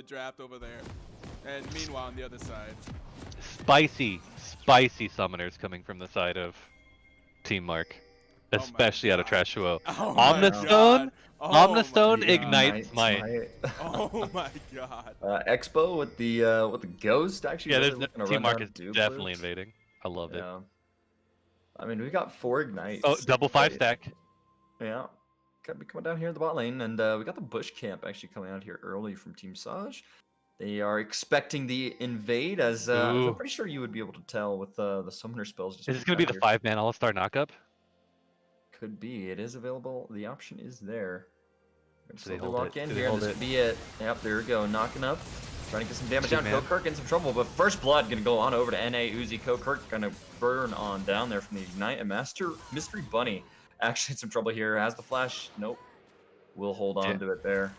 draft over there. And meanwhile, on the other side. Spicy summoners coming from the side of Team Mark. Oh my Especially out of God. Trashuo. Oh my Omnistone? God. Oh my Omnistone God. ignites my. Oh my God. Expo with the ghost actually Yeah, really there's looking to Team run Mark down is Duplex. definitely invading. I love it. Yeah. I mean, we got 4 ignites. Oh, double 5 stack. Yeah. Gotta be coming down here in the bot lane, and we got the bush camp actually coming out here early from Team Saj. They are expecting the invade, as I'm pretty sure you would be able to tell with the summoner spells. Just Is this gonna be the 5-man All-Star knockup? Could be. It is available. The option is there. Do they So hold walk it? in Do they here, and hold this it? could be it. Yep, there we go. Knocking up. Trying to get some damage down. Man. Kokirk in some trouble, but first blood gonna go on over to NA Uzi. Kokirk gonna burn on down there from the Ignite. And Mystery Bunny actually in some trouble here. Has the flash. Nope. We'll hold on to it there.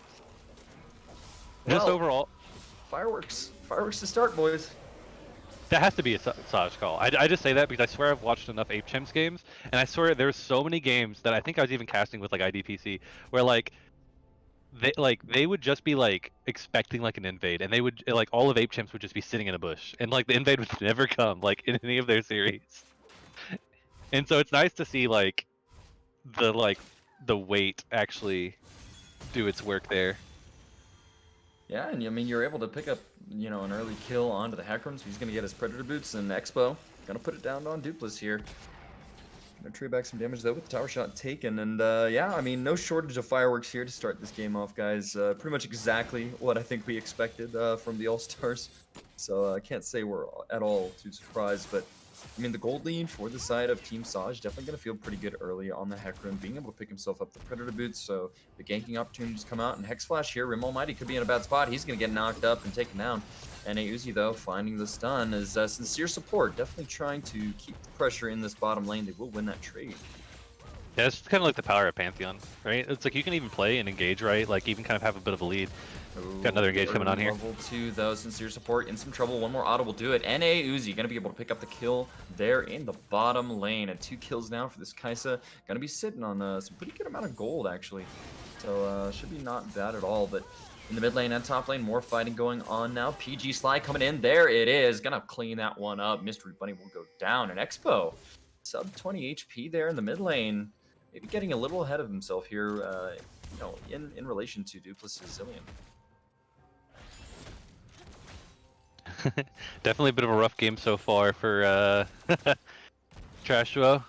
Just Well, overall, fireworks. Fireworks to start, boys. that has to be a Saj call. I just say that because I swear I've watched enough Ape Champs games, and I swear there's so many games that I think I was even casting with like IDPC, where like they would just be like expecting like an invade, and they would like all of Ape Champs would just be sitting in a bush, and like the invade would never come like in any of their series. And so it's nice to see like the weight actually do its work there. Yeah, and I mean, you're able to pick up, an early kill onto the Hecarim, so he's going to get his Predator boots, and Expo going to put it down on Dupless here. Going to trade back some damage, though, with the tower shot taken, and yeah, I mean, no shortage of fireworks here to start this game off, guys. Pretty much exactly what I think we expected from the All-Stars, so I can't say we're at all too surprised, but I mean, the gold lead for the side of Team Saj definitely going to feel pretty good early on the Hecarim, being able to pick himself up the Predator boots, so the ganking opportunities come out, and Hex Flash here, Rim Almighty could be in a bad spot. He's going to get knocked up and taken down. And Uzi, though, finding the stun is sincere support, definitely trying to keep the pressure in this bottom lane. They will win that trade. Yeah, it's kind of like the power of Pantheon, right? It's like you can even play and engage, right? Like even kind of have a bit of a lead. Ooh, Got another engage coming on here. Level 2, though, sincere support in some trouble. One more auto will do it. NA Uzi gonna be able to pick up the kill there in the bottom lane. And 2 kills now for this Kaisa. Gonna be sitting on some pretty good amount of gold, actually. So should be not bad at all. But in the mid lane and top lane, more fighting going on now. PG Sly coming in. There it is. Gonna clean that one up. Mystery Bunny will go down. And Expo, sub 20 HP there in the mid lane. Maybe getting a little ahead of himself here, in relation to Dupless' Zillion. Definitely a bit of a rough game so far for Trashuo.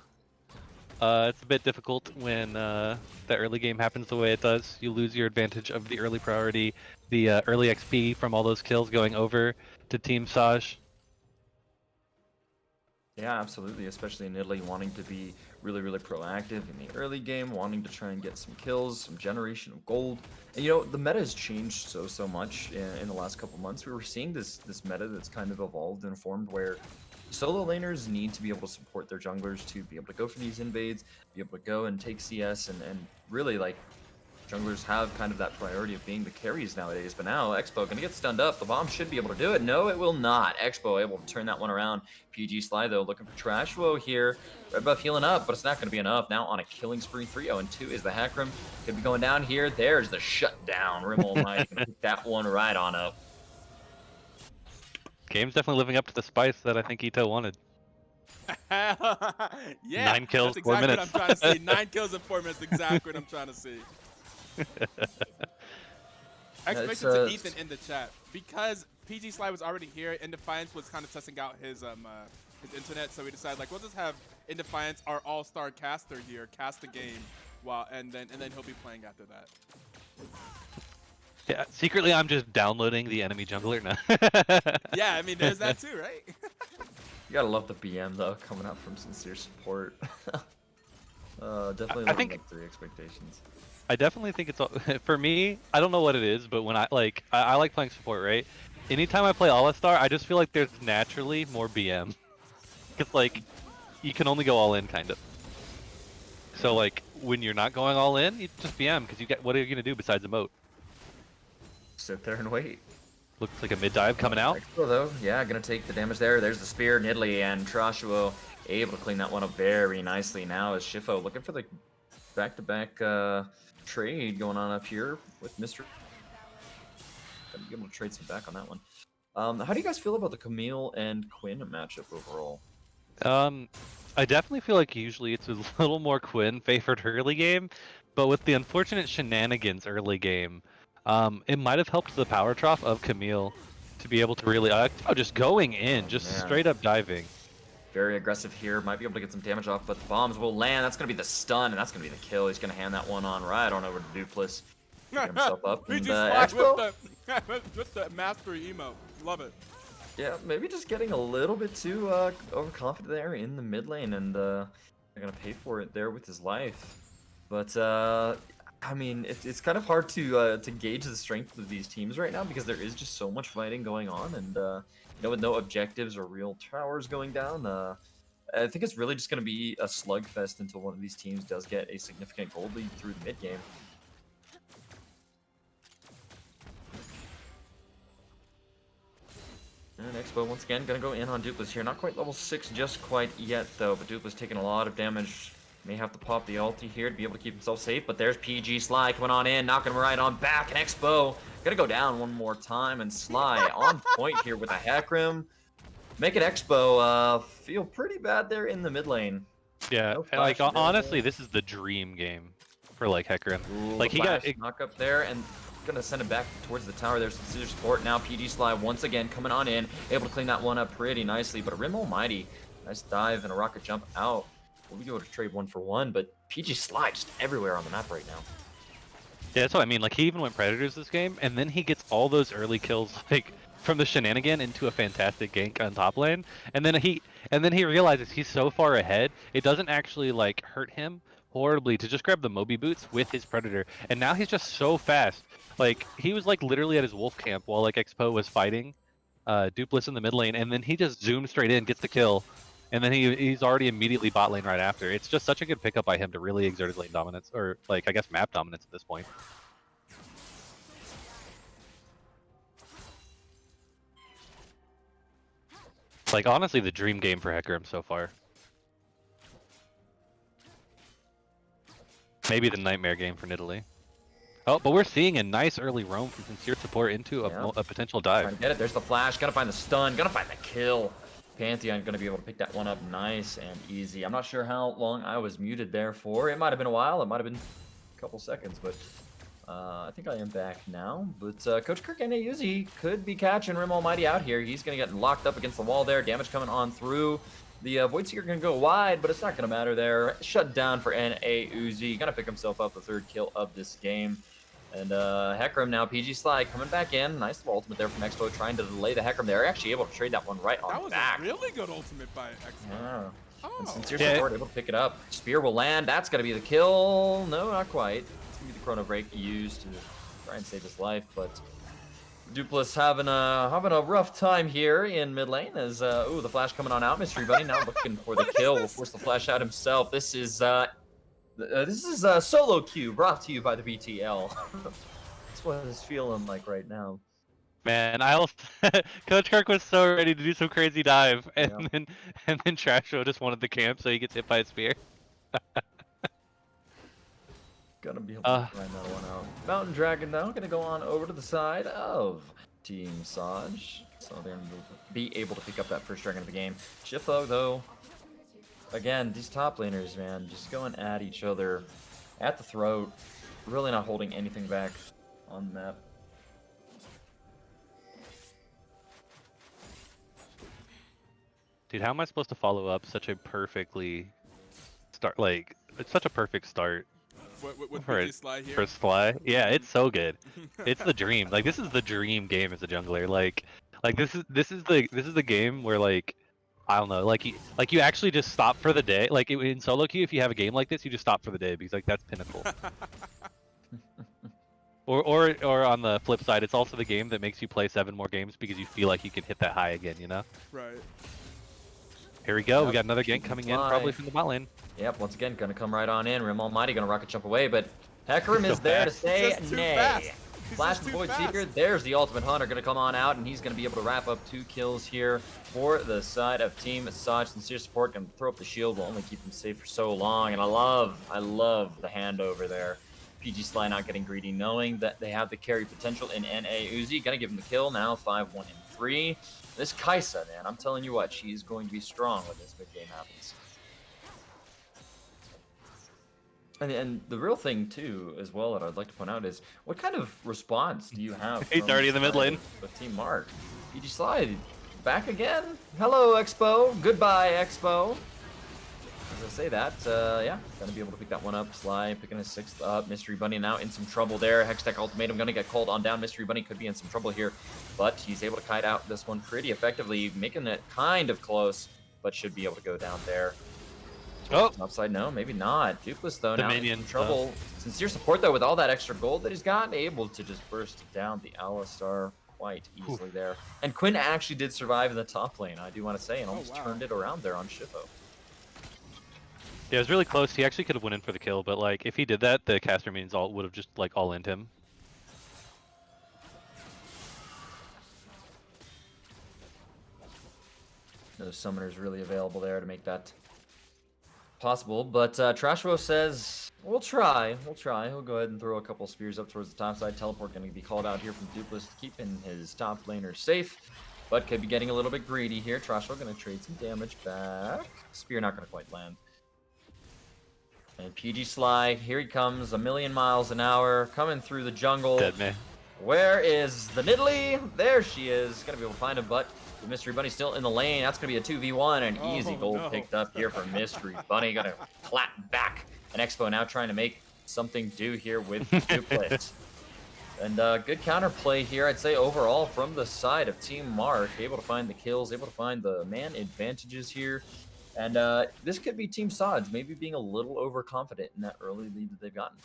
It's a bit difficult when the early game happens the way it does. You lose your advantage of the early priority, the early XP from all those kills going over to Team Saj. Yeah, absolutely, especially in Italy, wanting to be really, really proactive in the early game, wanting to try and get some kills, some generation of gold. And the meta has changed so much in the last couple months. We were seeing this meta that's kind of evolved and formed where solo laners need to be able to support their junglers to be able to go for these invades, be able to go and take CS, and really, like, junglers have kind of that priority of being the carries nowadays. But now Expo gonna get stunned up. The bomb should be able to do it. No, it will not. Expo able to turn that one around. PG Sly, though, looking for Trashuo here. Red buff healing up, but it's not gonna be enough. Now on a killing spree, 3-0-2 is the Hecarim. Could be going down here. There's the shutdown. Rim Almighty gonna pick that one right on up. Game's definitely living up to the spice that I think Ito wanted. Yeah, 9 kills, that's 4 exactly minutes. what I'm trying to see. 9 kills in 4 minutes, exactly what I'm trying to see. Expectation to Ethan in the chat, because PG Sly was already here. Indefiance was kind of testing out his internet, so we decided, like, we'll just have Indefiance, our all-star caster here, cast the game, and then he'll be playing after that. Yeah, secretly I'm just downloading the enemy jungler now. Yeah, I mean, there's that too, right? You gotta love the BM, though, coming out from sincere support. Definitely I living think up to the expectations. I definitely think it's for me. I don't know what it is, but when I like playing support, right? Anytime I play All-Star, I just feel like there's naturally more BM. It's like you can only go all in, kind of. So like when you're not going all in, you just BM because you get. What are you gonna do besides emote? Sit there and wait. Looks like a mid dive coming out. Expo, though, yeah, gonna take the damage there. There's the spear, Nidalee, and Trashuo able to clean that one up very nicely. Now is Shifo looking for the back-to-back trade going on up here with Mr. gonna be able to trade some back on that one. How do you guys feel about the Camille and Quinn matchup overall? I definitely feel like usually it's a little more Quinn favored early game, but with the unfortunate shenanigans early game, it might have helped the power trough of Camille to be able to really, just going in, just Man. straight up diving. Very aggressive here, might be able to get some damage off, but the bombs will land. That's going to be the stun, and that's going to be the kill. He's going to hand that one on right on over to Dupless. Get himself up. We And, just Expo? with the mastery emote. Love it. Yeah, maybe just getting a little bit too overconfident there in the mid lane, and they're going to pay for it there with his life. But, I mean, it's kind of hard to gauge the strength of these teams right now because there is just so much fighting going on, and you know, with no objectives or real towers going down, I think it's really just going to be a slugfest until one of these teams does get a significant gold lead through the mid game. And Expo once again gonna go in on Dupless here. Not quite level 6 just quite yet though, but Dupless taking a lot of damage. May have to pop the ulti here to be able to keep himself safe, but there's PG Sly coming on in, knocking him right on back, and Expo gonna go down one more time, and Sly on point here with a Hecarim. Making Expo feel pretty bad there in the mid lane. Yeah, No and, like flash honestly, available. this is the dream game for like Hecarim. Ooh, Like the he got flash knock up there, and gonna send him back towards the tower. There's some scissor support now. PG Sly once again coming on in, able to clean that one up pretty nicely. But Rim Almighty, nice dive and a rocket jump out. We'll be able to trade 1-for-1, but PG Sly just everywhere on the map right now. Yeah, that's what I mean. Like he even went Predators this game, and then he gets all those early kills, like from the shenanigan into a fantastic gank on top lane, and then he realizes he's so far ahead, it doesn't actually like hurt him horribly to just grab the Moby boots with his Predator, and now he's just so fast. Like he was like literally at his wolf camp while like Expo was fighting Dupless in the mid lane, and then he just zoomed straight in, gets the kill, and then he's already immediately bot lane right after. It's just such a good pickup by him to really exert his lane dominance, or like I guess map dominance at this point. Like honestly, the dream game for Hecarim so far. Maybe the nightmare game for Nidalee. Oh, but we're seeing a nice early roam from Sincere Support into a potential Trying dive. to get it. There's the flash. Gonna find the stun. Gonna find the kill. Pantheon gonna be able to pick that one up nice and easy. I'm not sure how long I was muted there for. It might have been a while. It might have been a couple seconds, but I think I am back now. But Coach Kirk and Uzi could be catching Rim Almighty out here. He's gonna get locked up against the wall there. Damage coming on through. The Voidseeker gonna go wide, but it's not gonna matter there. Shut down for NA Uzi. Gonna pick himself up the third kill of this game. And Hecarim now, PG Sly coming back in. Nice little ultimate there from Expo, trying to delay the Hecarim there. Actually able to trade that one right on That was back. a really good ultimate by Expo. Yeah. Oh. And Sincere Support able to pick it up. Spear will land. That's going to be the kill. No, not quite. It's going to be the Chrono Break used to try and save his life. But Dupless having a rough time here in mid lane as, ooh, the flash coming on out. Mystery Bunny now looking for the kill. Will force the flash out himself. This is solo queue brought to you by the BTL. That's what it's feeling like right now. Man, Coach Kirk was so ready to do some crazy dive, and then Trasho just wanted the camp, so he gets hit by a spear. Gonna be able to find that one out. Mountain Dragon now gonna go on over to the side of Team Saj, so they're gonna be able to pick up that first dragon of the game. Shifo though. Again, these top laners, man, just going at each other at the throat. Really not holding anything back on the map. Dude, how am I supposed to follow up such a perfectly start? Like, it's such a perfect start With for PG Sly here. for Sly. Yeah, it's so good. It's the dream. Like, this is the dream game as a jungler. Like this is the game where like, I don't know, like you actually just stop for the day. Like in solo queue, if you have a game like this, you just stop for the day because like that's pinnacle. or on the flip side, it's also the game that makes you play 7 more games because you feel like you can hit that high again, you know? Right. Here we go. Yep. We got another gank coming in, probably from the bot lane. Yep, once again, gonna come right on in. Rim Almighty gonna rocket jump away, but Hecarim is there to say Just too nay. fast. Flash the Void Seeker, there's the Ultimate Hunter gonna come on out, and he's gonna be able to wrap up 2 kills here for the side of Team Saj. Sincere Support gonna throw up the shield, will only keep him safe for so long, and I love the handover there. PG Sly not getting greedy, knowing that they have the carry potential in NA Uzi. Gonna give him the kill now, 5-1 and 3. This Kaisa, man, I'm telling you what, she's going to be strong when this big game happens. And the real thing too, as well, that I'd like to point out is what kind of response do you have? He's already in the mid lane with Team Mark. PG Slide back again. Hello, Expo. Goodbye, Expo. As I say that, yeah, gonna be able to pick that one up. Sly picking his 6th up. Mystery Bunny now in some trouble there. Hextech Ultimatum gonna get called on down. Mystery Bunny could be in some trouble here, but he's able to kite out this one pretty effectively, making it kind of close, but should be able to go down there. Oh, Upside, no, maybe not. Dupless though, now Dominion, in trouble. Sincere Support though, with all that extra gold that he's got, able to just burst down the Alistar quite easily there. And Quinn actually did survive in the top lane, I do want to say, and almost turned it around there on Shifo. Yeah, it was really close. He actually could have went in for the kill, but like if he did that, the caster minions all would have just like all-in'd him. No summoners really available there to make that possible, but Trashwo says, we'll try. He'll go ahead and throw a couple spears up towards the top side. Teleport going to be called out here from Dupless, keeping his top laner safe, but could be getting a little bit greedy here. Trashwo going to trade some damage back. Spear not going to quite land. And PG Sly, here he comes, a million miles an hour, coming through the jungle. Dead me. Where is the Nidalee? There she is. Gonna be able to find him, but the Mystery Bunny still in the lane. That's gonna be a 2v1, and easy gold picked up here for Mystery Bunny. Gonna clap back. And Expo now trying to make something do here with Duplet. And good counterplay here, I'd say, overall from the side of Team Mark. Able to find the kills, able to find the man advantages here. And this could be Team Saj maybe being a little overconfident in that early lead that they've gotten.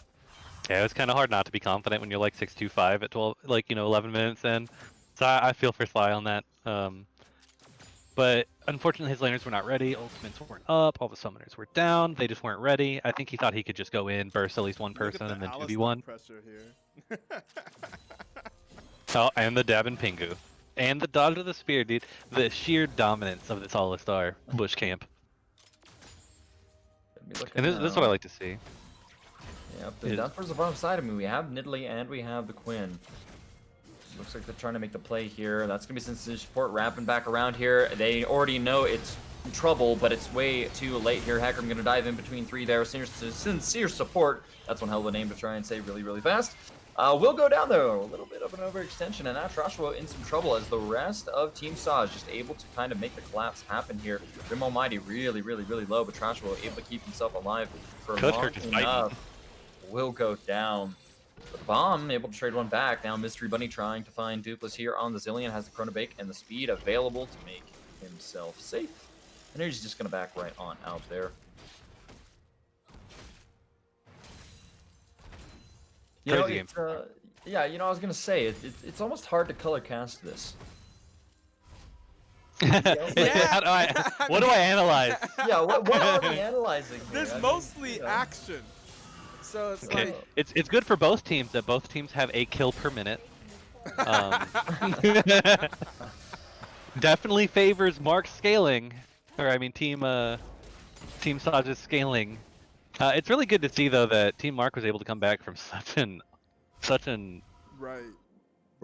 Yeah, it's kind of hard not to be confident when you're like 6-2-5 at 12, like 11 minutes in. So I feel for Sly on that. But unfortunately, his laners were not ready. Ultimates weren't up. All the summoners were down. They just weren't ready. I think he thought he could just go in, burst at least one person, and then 2v1. Pressure here. Oh, and the dab and Pingu. And the dodge of the spear, dude. The sheer dominance of this Alistar bush camp. And this is what I like to see. Yep, down towards the bottom side of me, we have Nidalee and we have the Quinn. Looks like they're trying to make the play here. That's going to be Sincere Support wrapping back around here. They already know it's in trouble, but it's way too late here. Hacker, I'm going to dive in between 3 there. Sincere Support. That's one hell of a name to try and say really, really fast. We'll go down there. A little bit of an overextension, and now Trashwo in some trouble as the rest of Team Saj just able to kind of make the collapse happen here. Grim Almighty really, really, really low, but Trashwo able to keep himself alive for long enough. Will go down. The bomb able to trade one back. Now Mystery Bunny trying to find Dupless here on the Zillion, has the Chronobake and the speed available to make himself safe. And he's just going to back right on out there. You know, it's, yeah, you know, I was going to say, it's almost hard to color cast this. Yeah. What do I analyze? Yeah, what are we analyzing here? There's mostly action. So it's like... It's good for both teams that both teams have a kill per minute. Definitely favors Mark's scaling, or I mean Team Saj's scaling. It's really good to see though that Team Mark was able to come back from such an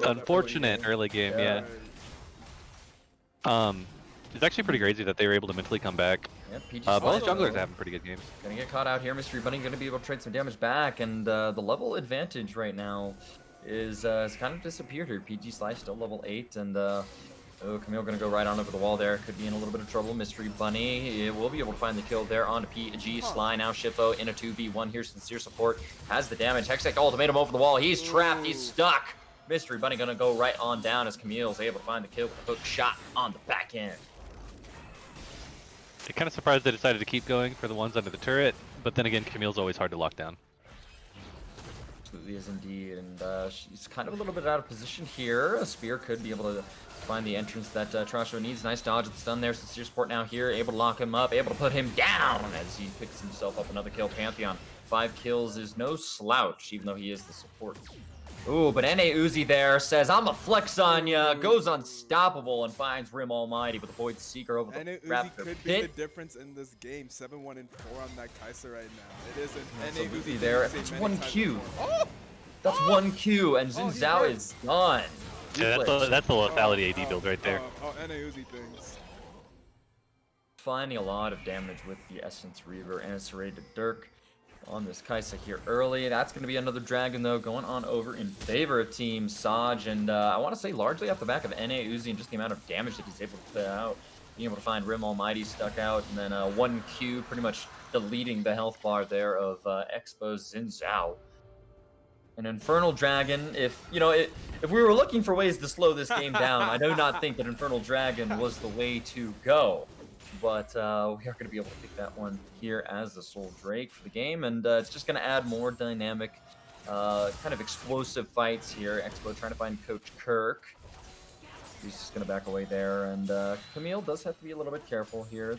unfortunate early game. Yeah. It's actually pretty crazy that they were able to mentally come back. Yeah, both junglers are having pretty good games. Gonna get caught out here. Mystery Bunny gonna be able to trade some damage back, and the level advantage right now is has kind of disappeared here. PG Sly still level 8, and oh, Camille gonna go right on over the wall there. Could be in a little bit of trouble. Mystery Bunny will be able to find the kill there on PG. Sly now Shifo in a 2v1 here. Sincere Support has the damage. Hextech Ultimatum over the wall. He's trapped. He's stuck. Mystery Bunny gonna go right on down as Camille's able to find the kill with a hook shot on the back end. I'm kind of surprised they decided to keep going for the ones under the turret, but then again, Camille's always hard to lock down. Absolutely is indeed, and she's kind of a little bit out of position here. A spear could be able to find the entrance that Trashwo needs. Nice dodge at the stun there. Sincere Support now here, able to lock him up, able to put him down as he picks himself up another kill. Pantheon, 5 kills is no slouch, even though he is the support. Ooh, but NA Uzi there says, I'm a flex on ya, goes unstoppable and finds Rim Almighty with the Void Seeker over the NA Uzi Raptor could be the pit. difference in this game. 7-1 and 4 on that Kai'Sa right now. It isn't NA Absolutely Uzi there. didn't say That's many 1 times Q. before. Oh! That's 1 Q, and Xin he Zhao hurts. is done. Yeah, that's the lethality AD build right there. NA Uzi things. Finding a lot of damage with the Essence Reaver and Serrated Dirk on this Kai'Sa here early. That's going to be another Dragon, though, going on over in favor of Team Saj. And I want to say largely off the back of NA Uzi and just the amount of damage that he's able to put out. Being able to find Rim Almighty stuck out, and then 1 Q pretty much deleting the health bar there of Expo's Xin Zhao. An Infernal Dragon, if we were looking for ways to slow this game down, I do not think that Infernal Dragon was the way to go. But we are going to be able to pick that one here as the Soul Drake for the game, and it's just going to add more dynamic, kind of explosive fights here. Expo trying to find Coach Kirk. He's just going to back away there, and Camille does have to be a little bit careful here.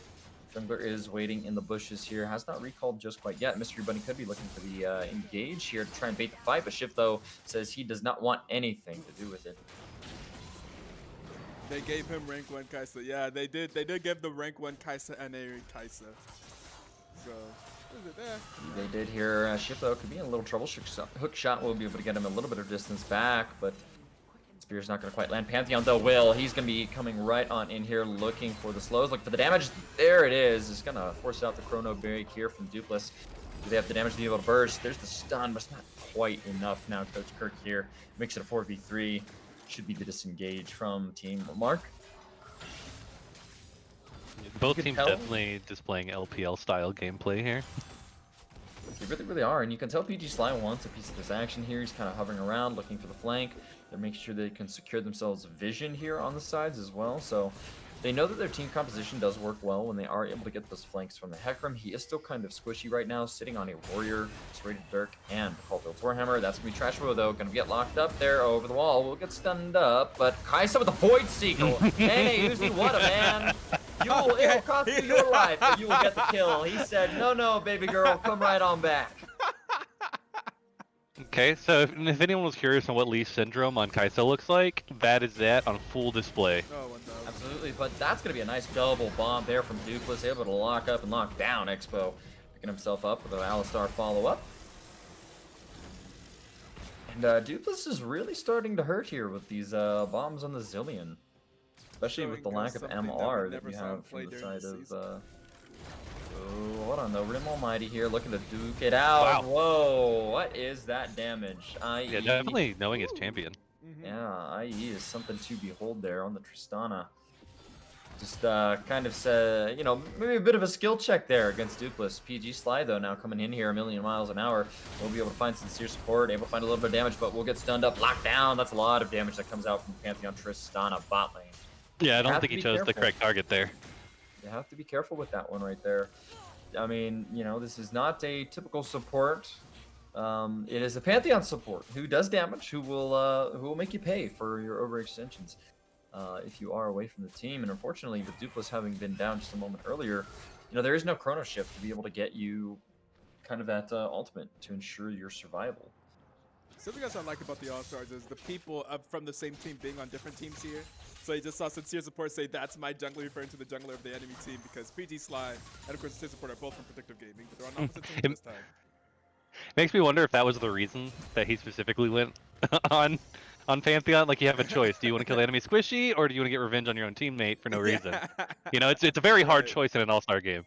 Jungler is waiting in the bushes here, has not recalled just quite yet. Mystery Bunny could be looking for the engage here to try and bait the fight, but Shift, though, says he does not want anything to do with it. They gave him rank 1 Kai'Sa. Yeah, they did. They did give the rank 1 Kai'Sa and a Kai'Sa. So, what is it there? They did here. Shift, though, could be in a little trouble. Hook shot will be able to get him a little bit of distance back, but Spear's not going to quite land. Pantheon, though, will. He's going to be coming right on in here looking for the slows. Look for the damage. There it is. It's going to force out the Chrono Break here from Dupless. Do they have the damage to be able to burst? There's the stun, but it's not quite enough now. Coach Kirk here makes it a 4v3. Should be the disengage from Team Mark. Both teams definitely displaying LPL style gameplay here. They really, really are, and you can tell PG Sly wants a piece of this action here. He's kind of hovering around, looking for the flank. They're making sure they can secure themselves vision here on the sides as well. So they know that their team composition does work well when they are able to get those flanks from the Hecarim. He is still kind of squishy right now, sitting on a Warrior, Serrated Dirk, and Caldwell's Warhammer. That's going to be Trashbo, though. Going to get locked up there over the wall. Will get stunned up, but Kai'Sa with the Void Seeker. Hey, Uzi, what a man. It will cost you your life, but you will get the kill. He said, no, baby girl, come right on back. Okay, so if anyone was curious on what Lee Syndrome on Kai'Sa looks like, that is that on full display. Oh, absolutely, but that's going to be a nice double bomb there from Dupless, able to lock up and lock down Expo. Picking himself up with an Alistar follow-up. And Dupless is really starting to hurt here with these bombs on the Zillion. Especially with the lack of MR that you have from the side of... Oh, hold on though. Rim Almighty here looking to duke it out. Wow. Whoa, what is that damage? IE. Yeah, definitely knowing his champion. Yeah, IE is something to behold there on the Tristana. Just kind of said, maybe a bit of a skill check there against Dupless. PG Sly, though, now coming in here a million miles an hour. We'll be able to find sincere support, able to find a little bit of damage, but we'll get stunned up, locked down. That's a lot of damage that comes out from Pantheon Tristana bot lane. Yeah, I don't think he chose the correct target there. You have to be careful with that one right there. I mean, this is not a typical support. It is a Pantheon support who does damage, who will make you pay for your overextensions if you are away from the team. And unfortunately, with Dupless having been down just a moment earlier, there is no chrono shift to be able to get you kind of that ultimate to ensure your survival. Something else I like about the All-Stars is the people from the same team being on different teams here. So you just saw Sincere Support say, that's my jungler, referring to the jungler of the enemy team, because PG Sly and of course Sincere Support are both from Predictive Gaming, but they're on opposite teams this time. Makes me wonder if that was the reason that he specifically went on Pantheon. Like, you have a choice. Do you want to kill the enemy squishy, or do you want to get revenge on your own teammate for no reason? It's a very hard choice in an all-star game.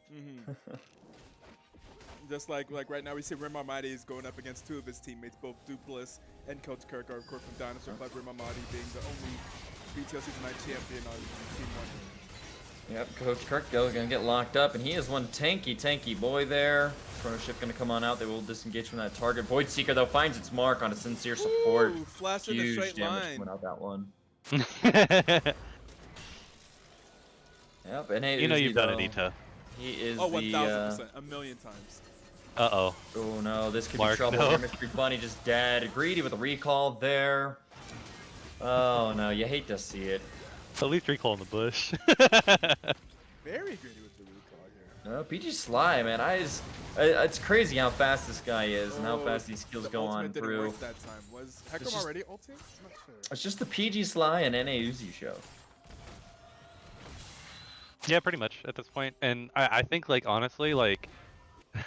Just like right now, we see Rim Almighty is going up against two of his teammates, both Dupless and Coach Kirk are of course from Dinosaur, but Rim Almighty being the only BTL Season 9 champion on Team 1. Yep, Coach Kirk going to get locked up, and he is one tanky boy there. Chrono Shift going to come on out. They will disengage from that target. Void Seeker, though, finds its mark on a Sincere Support. Ooh, flash in Huge the straight damage line. coming out that one. Yep, and hey, you've done it, Ita. He is 1000%, a million times. Uh-oh. Oh no, this could Mark, be trouble no. here. Mystery Bunny just dead. Greedy with a recall there. Oh no, you hate to see it. At least recall in the bush. Very greedy with the recall here. PG Sly, man, it's crazy how fast this guy is and how Oh, fast these skills the go on ultimate didn't through. work that time. Was Hecarim just- already ulting? I'm not sure. It's just the PG Sly and NA Uzi show. Yeah, pretty much at this point. And I think, like, honestly, like,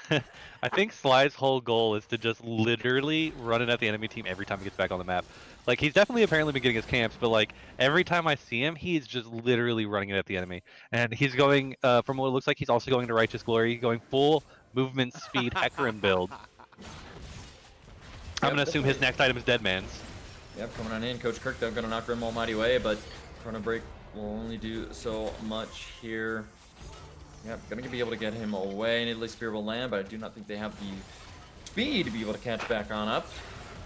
I think Sly's whole goal is to just literally run it at the enemy team every time he gets back on the map. Like, he's definitely apparently been getting his camps, but like every time I see him, he's just literally running it at the enemy. And he's going, from what it looks like, he's also going to Righteous Glory, going full movement speed Hecarim build. I'm gonna assume his next item is Dead Man's. Yep, coming on in. Coach Kirk, though, gonna knock Grim Almighty away, but Chrono Break will only do so much here. Yep, gonna be able to get him away. Italy Spear will land, but I do not think they have the speed to be able to catch back on up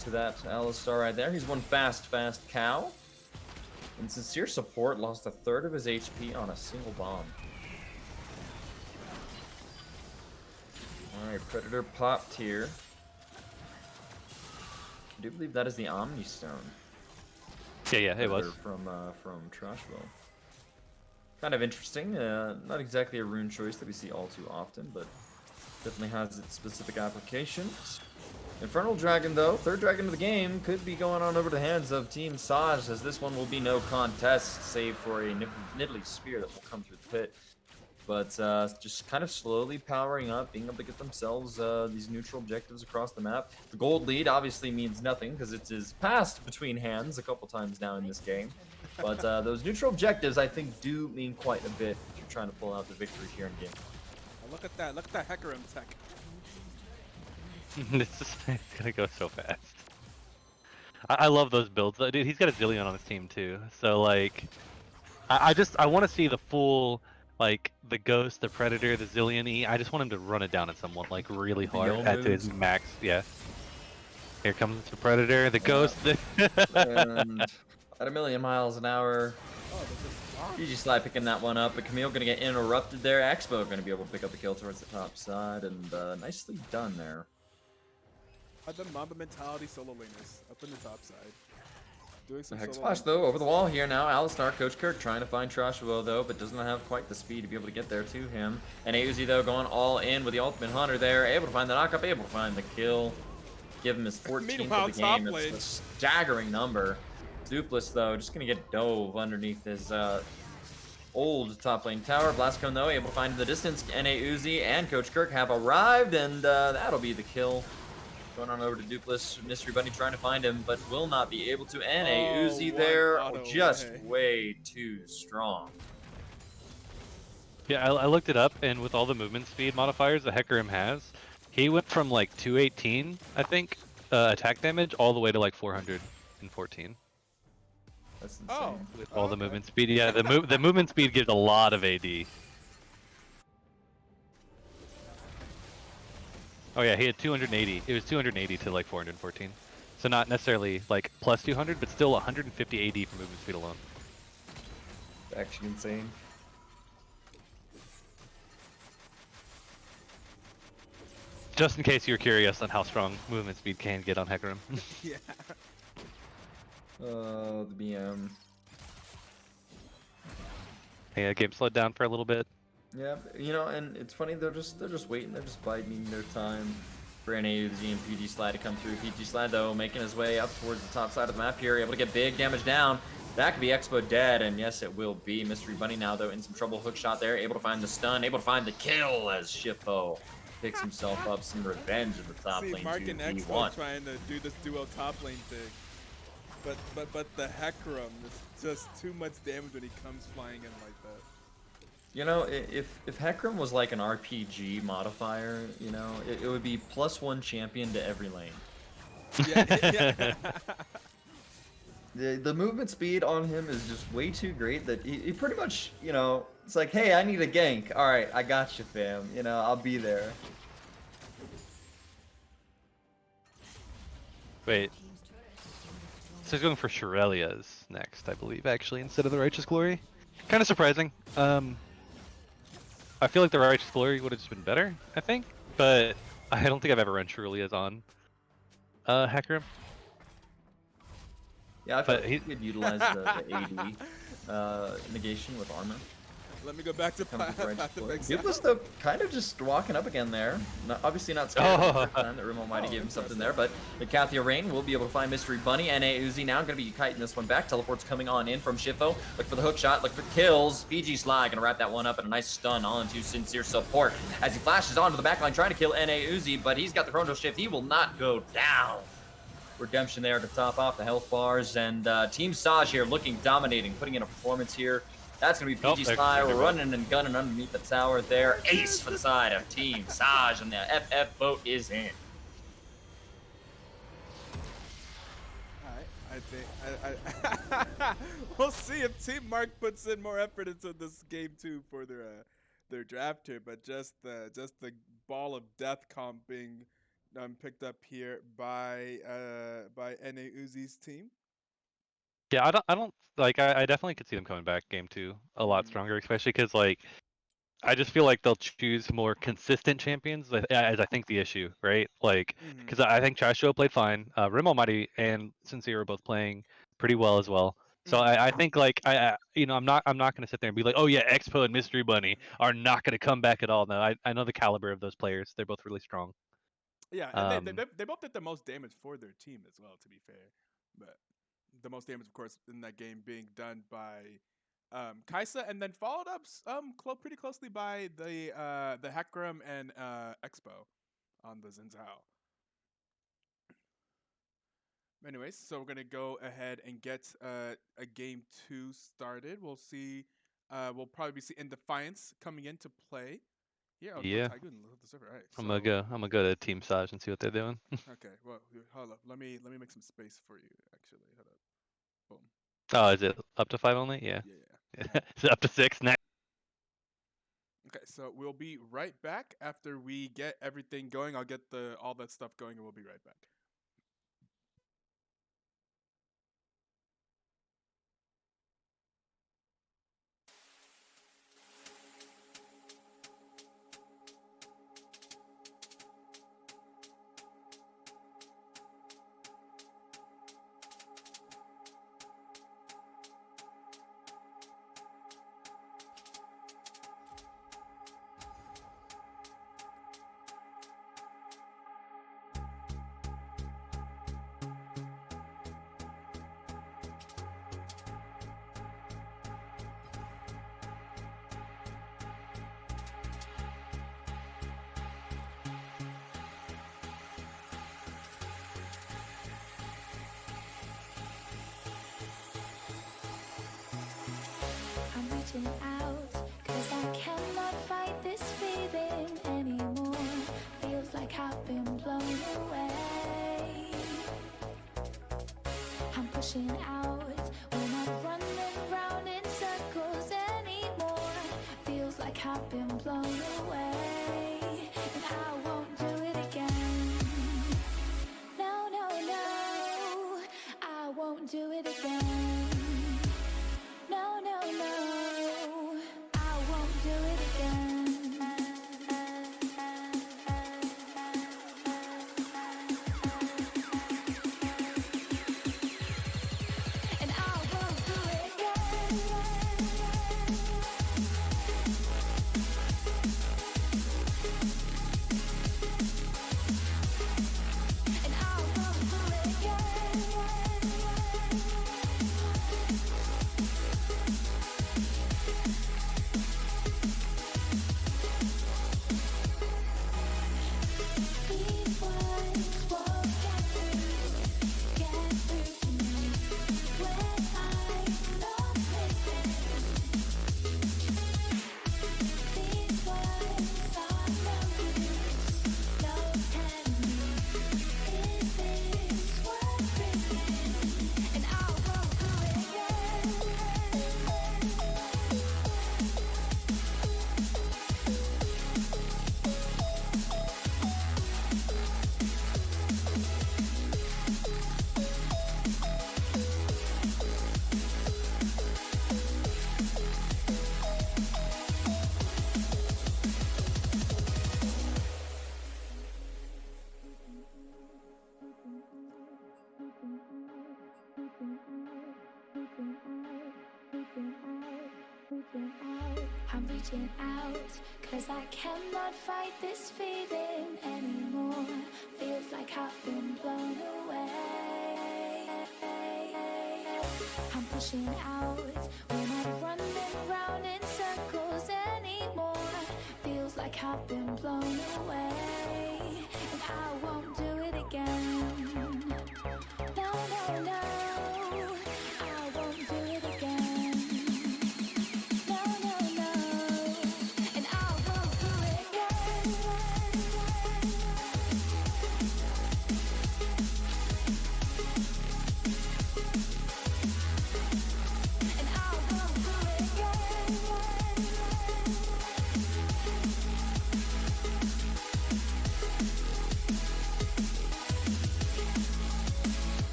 to that Alistar right there. He's one fast cow. And Sincere Support lost a third of his HP on a single bomb. Alright, Predator popped here. I do believe that is the Omni Stone. Yeah, it was. From Trashville. Kind of interesting. Not exactly a rune choice that we see all too often, but definitely has its specific applications. Infernal Dragon, though, third dragon of the game, could be going on over the hands of Team Saj, as this one will be no contest, save for a Nidalee Spear that will come through the pit. But just kind of slowly powering up, being able to get themselves these neutral objectives across the map. The gold lead obviously means nothing, because it is passed between hands a couple times now in this game. But those neutral objectives, I think, do mean quite a bit if you're trying to pull out the victory here in game. Oh, look at that Hecarim tech. It's gonna go so fast. I love those builds. Dude, he's got a Zillion on his team too. So like, I want to see the full, like, the Ghost, the Predator, the Zillion E. I just want him to run it down at someone like really hard at his max. Yeah. Here comes the Predator, the Ghost. And at a million miles an hour. Oh, PG Sly picking that one up, but Camille gonna get interrupted there. Expo gonna be able to pick up the kill towards the top side, and nicely done there. The Mamba mentality solo laners up in the top side. Doing some Hex solo Flash, though, over the wall here now. Alistar, Coach Kirk trying to find Trashville, though, but doesn't have quite the speed to be able to get there to him. And Uzi, though, going all in with the Ultimate Hunter there. Able to find the knockup, able to find the kill. Give him his 14th of the game. It's a staggering number. Dupless, though, just going to get dove underneath his old top lane tower. Blastcone, though, able to find the distance. NA Uzi and Coach Kirk have arrived, and that'll be the kill. Going on over to Dupless, Mystery Bunny trying to find him, but will not be able to. NA Uzi there, just way too strong. Yeah, I looked it up, and with all the movement speed modifiers that Hecarim has, he went from like 218, I think, attack damage, all the way to like 414. That's insane. Oh, With all the movement speed, yeah, the movement speed gives a lot of AD. Oh yeah, he had 280. It was 280 to like 414. So not necessarily like plus 200, but still 150 AD for movement speed alone. Actually insane. Just in case you're curious on how strong movement speed can get on Hecarim. yeah. The BM. Yeah, game slowed down for a little bit. Yeah, you know, and it's funny, they're just waiting, they're just biding their time for NAUZ and PG Sly to come through. PG Sly, though, making his way up towards the top side of the map here, able to get big damage down. That could be Expo dead, and yes, it will be. Mystery Bunny now, though, in some trouble. Hook shot there, able to find the stun, able to find the kill as Shifo picks himself up some revenge in the top lane. Mark and 2v1. Expo trying to do this duo top lane thing. But the Hecarim is just too much damage when he comes flying in like that. You know, if Hecarim was like an RPG modifier, you know, it would be +1 champion to every lane. Yeah. The movement speed on him is just way too great that he pretty much, you know, it's like, hey, I need a gank. All right, I got you, fam. You know, I'll be there. Wait. So he's going for Shurelia's next, I believe, actually, instead of the Righteous Glory. Kind of surprising. I feel like the Righteous Glory would have just been better, I think. But I don't think I've ever run Shurelia's on Hecarim. Yeah, I thought he could utilize the AD negation with armor. Let me go back to Coming to Path of right. Exile. Douglas though kind of just walking up again there. Obviously not scared of the first time that Rimo might have gave him something there, but the Kathia Rain will be able to find Mystery Bunny. NA Uzi now going to be kiting this one back. Teleport's coming on in from Shifo. Look for the hook shot, look for the kills. PG Sly going to wrap that one up and a nice stun onto Sincere Support as he flashes onto the backline trying to kill NA Uzi, but he's got the Chrono Shift. He will not go down. Redemption there to top off the health bars, and Team Saj here looking dominating, putting in a performance here. That's going to be PG Sly running and gunning underneath the tower there. Ace for the side of Team Saj, and the FF vote is in. I think we'll see if Team Mark puts in more effort into this game too for their draft here, but just the ball of death comp being picked up here by NA Uzi's team. Yeah, I don't like. I definitely could see them coming back game 2 a lot stronger, especially because like I just feel like they'll choose more consistent champions as I think the issue, right? Like because I think Trasho played fine, Rim Almighty and Sincere are both playing pretty well as well. So I think like you know I'm not gonna sit there and be like, oh yeah, Expo and Mystery Bunny are not gonna come back at all. No, I know the caliber of those players. They're both really strong. Yeah, and they both did the most damage for their team as well, to be fair. But the most damage, of course, in that game being done by Kaisa, and then followed up pretty closely by the Hecarim and Expo on the Xin Zhao. Anyways, so we're gonna go ahead and get a game 2 started. We'll see. We'll probably see in Defiance coming into play. Yeah. Tygoon, the server. All right, I'm gonna go to Team Saj and see what they're doing. Okay. Well, hold up. Let me make some space for you. Actually, hold up. Boom. Oh, is it up to 5 only? Yeah. Yeah. Is it up to 6 now? Okay, so we'll be right back after we get everything going. I'll get all that stuff going, and we'll be right back. I'm reaching out, 'cause I cannot fight this feeling anymore. Feels like I've been blown away. I'm pushing out, we're not running round in circles anymore. Feels like I've been blown away, and I won't do it again. No, no, no, I won't do it again. No, no, no, I won't do it again. And I won't do it again. I'm reaching out, 'cause I cannot fight this feeling anymore. Feels like I've been blown away. I'm pushing out, we're not running round in circles anymore. Feels like I've been blown away, and I won't do it again. No, no, no, I won't do it again. No, no, no, and I won't do it again. And I won't do it again.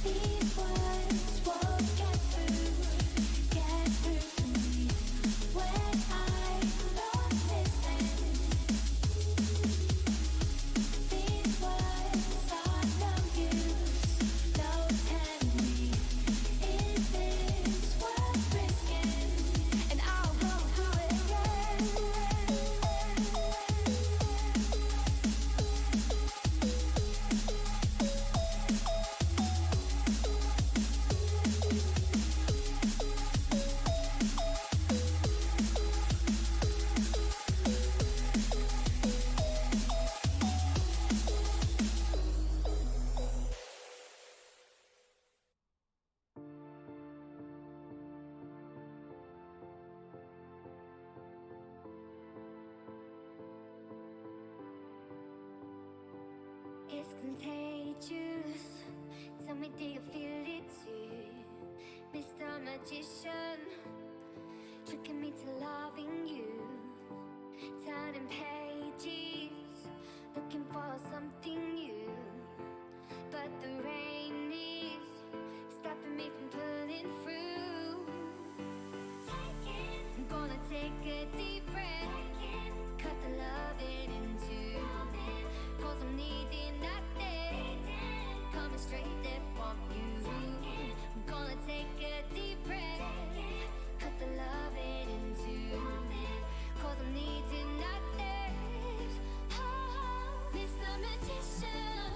These words won't get through to me when I'm not listening. These words are no use, no telling me, is this worth risking? And I won't do it again. It's contagious. Tell me, do you feel it too? Mr. Magician, tricking me to loving you. Turning pages, looking for something new. But the rain is stopping me from pulling through. I'm gonna take a deep breath, cut the loving in two. 'Cause I'm needing nothing, coming straight there from you. I'm gonna take a deep breath, cut the loving in two. 'Cause I'm needing nothing. Oh, Mr. Magician,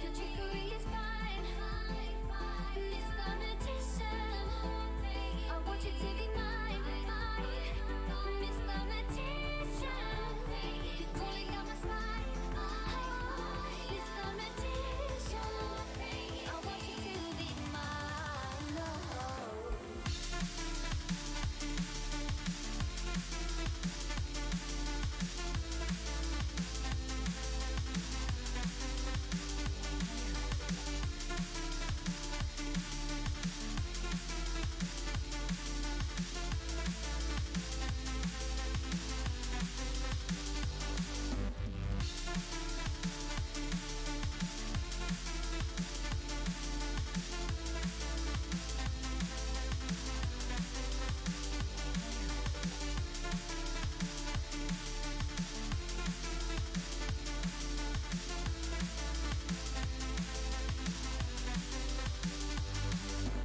your trickery is fine. Mr. Magician, I want you to be mine. Mr. Magician, you're calling out my spine. Mr. Magician, I want you to be mine. Oh.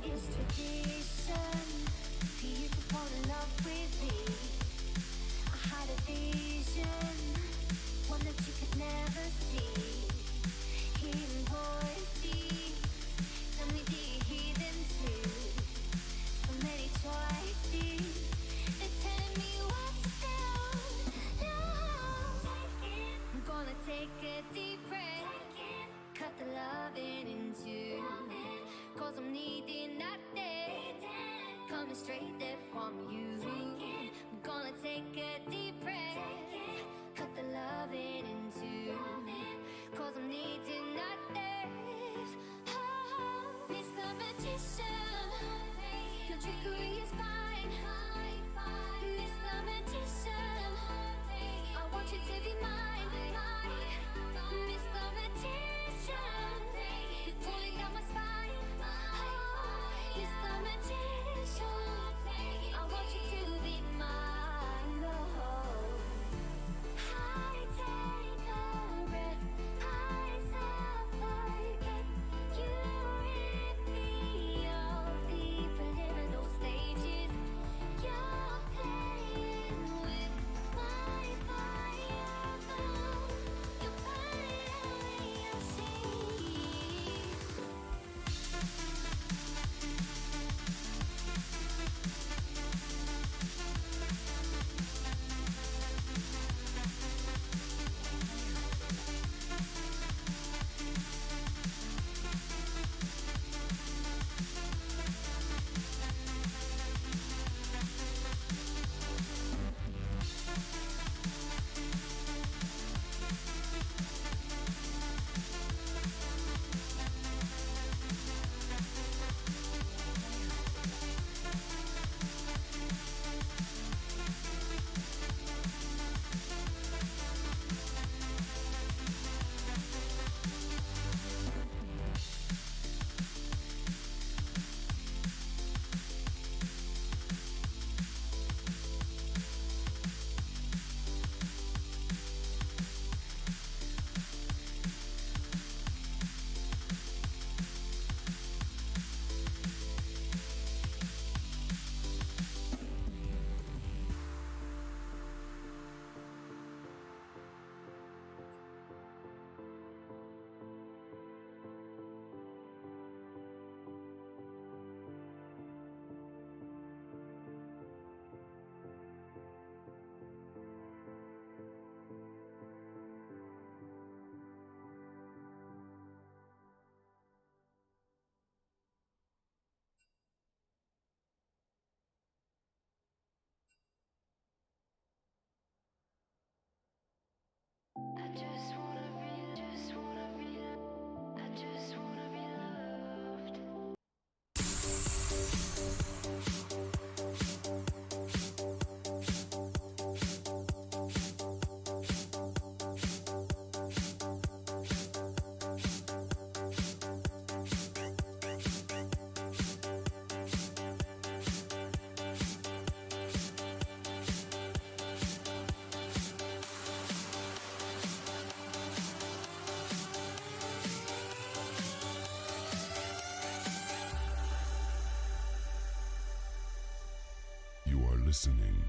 It's tradition for you to fall in love with me. I had a vision, one that you could never see. Hearing voices, tell me, do you hear them too? So many choices, they're telling me what to do. No, I'm gonna take a deep breath, cut the loving in two. 'Cause I'm needing nothing, coming straight there from you. I'm gonna take a deep breath, cut the loving in two. 'Cause I'm needing nothing. Oh, Mr. Magician, your trickery is fine. Mr. Magician, I want you to be mine. Mr. Magician.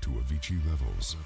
to Avicii Levels.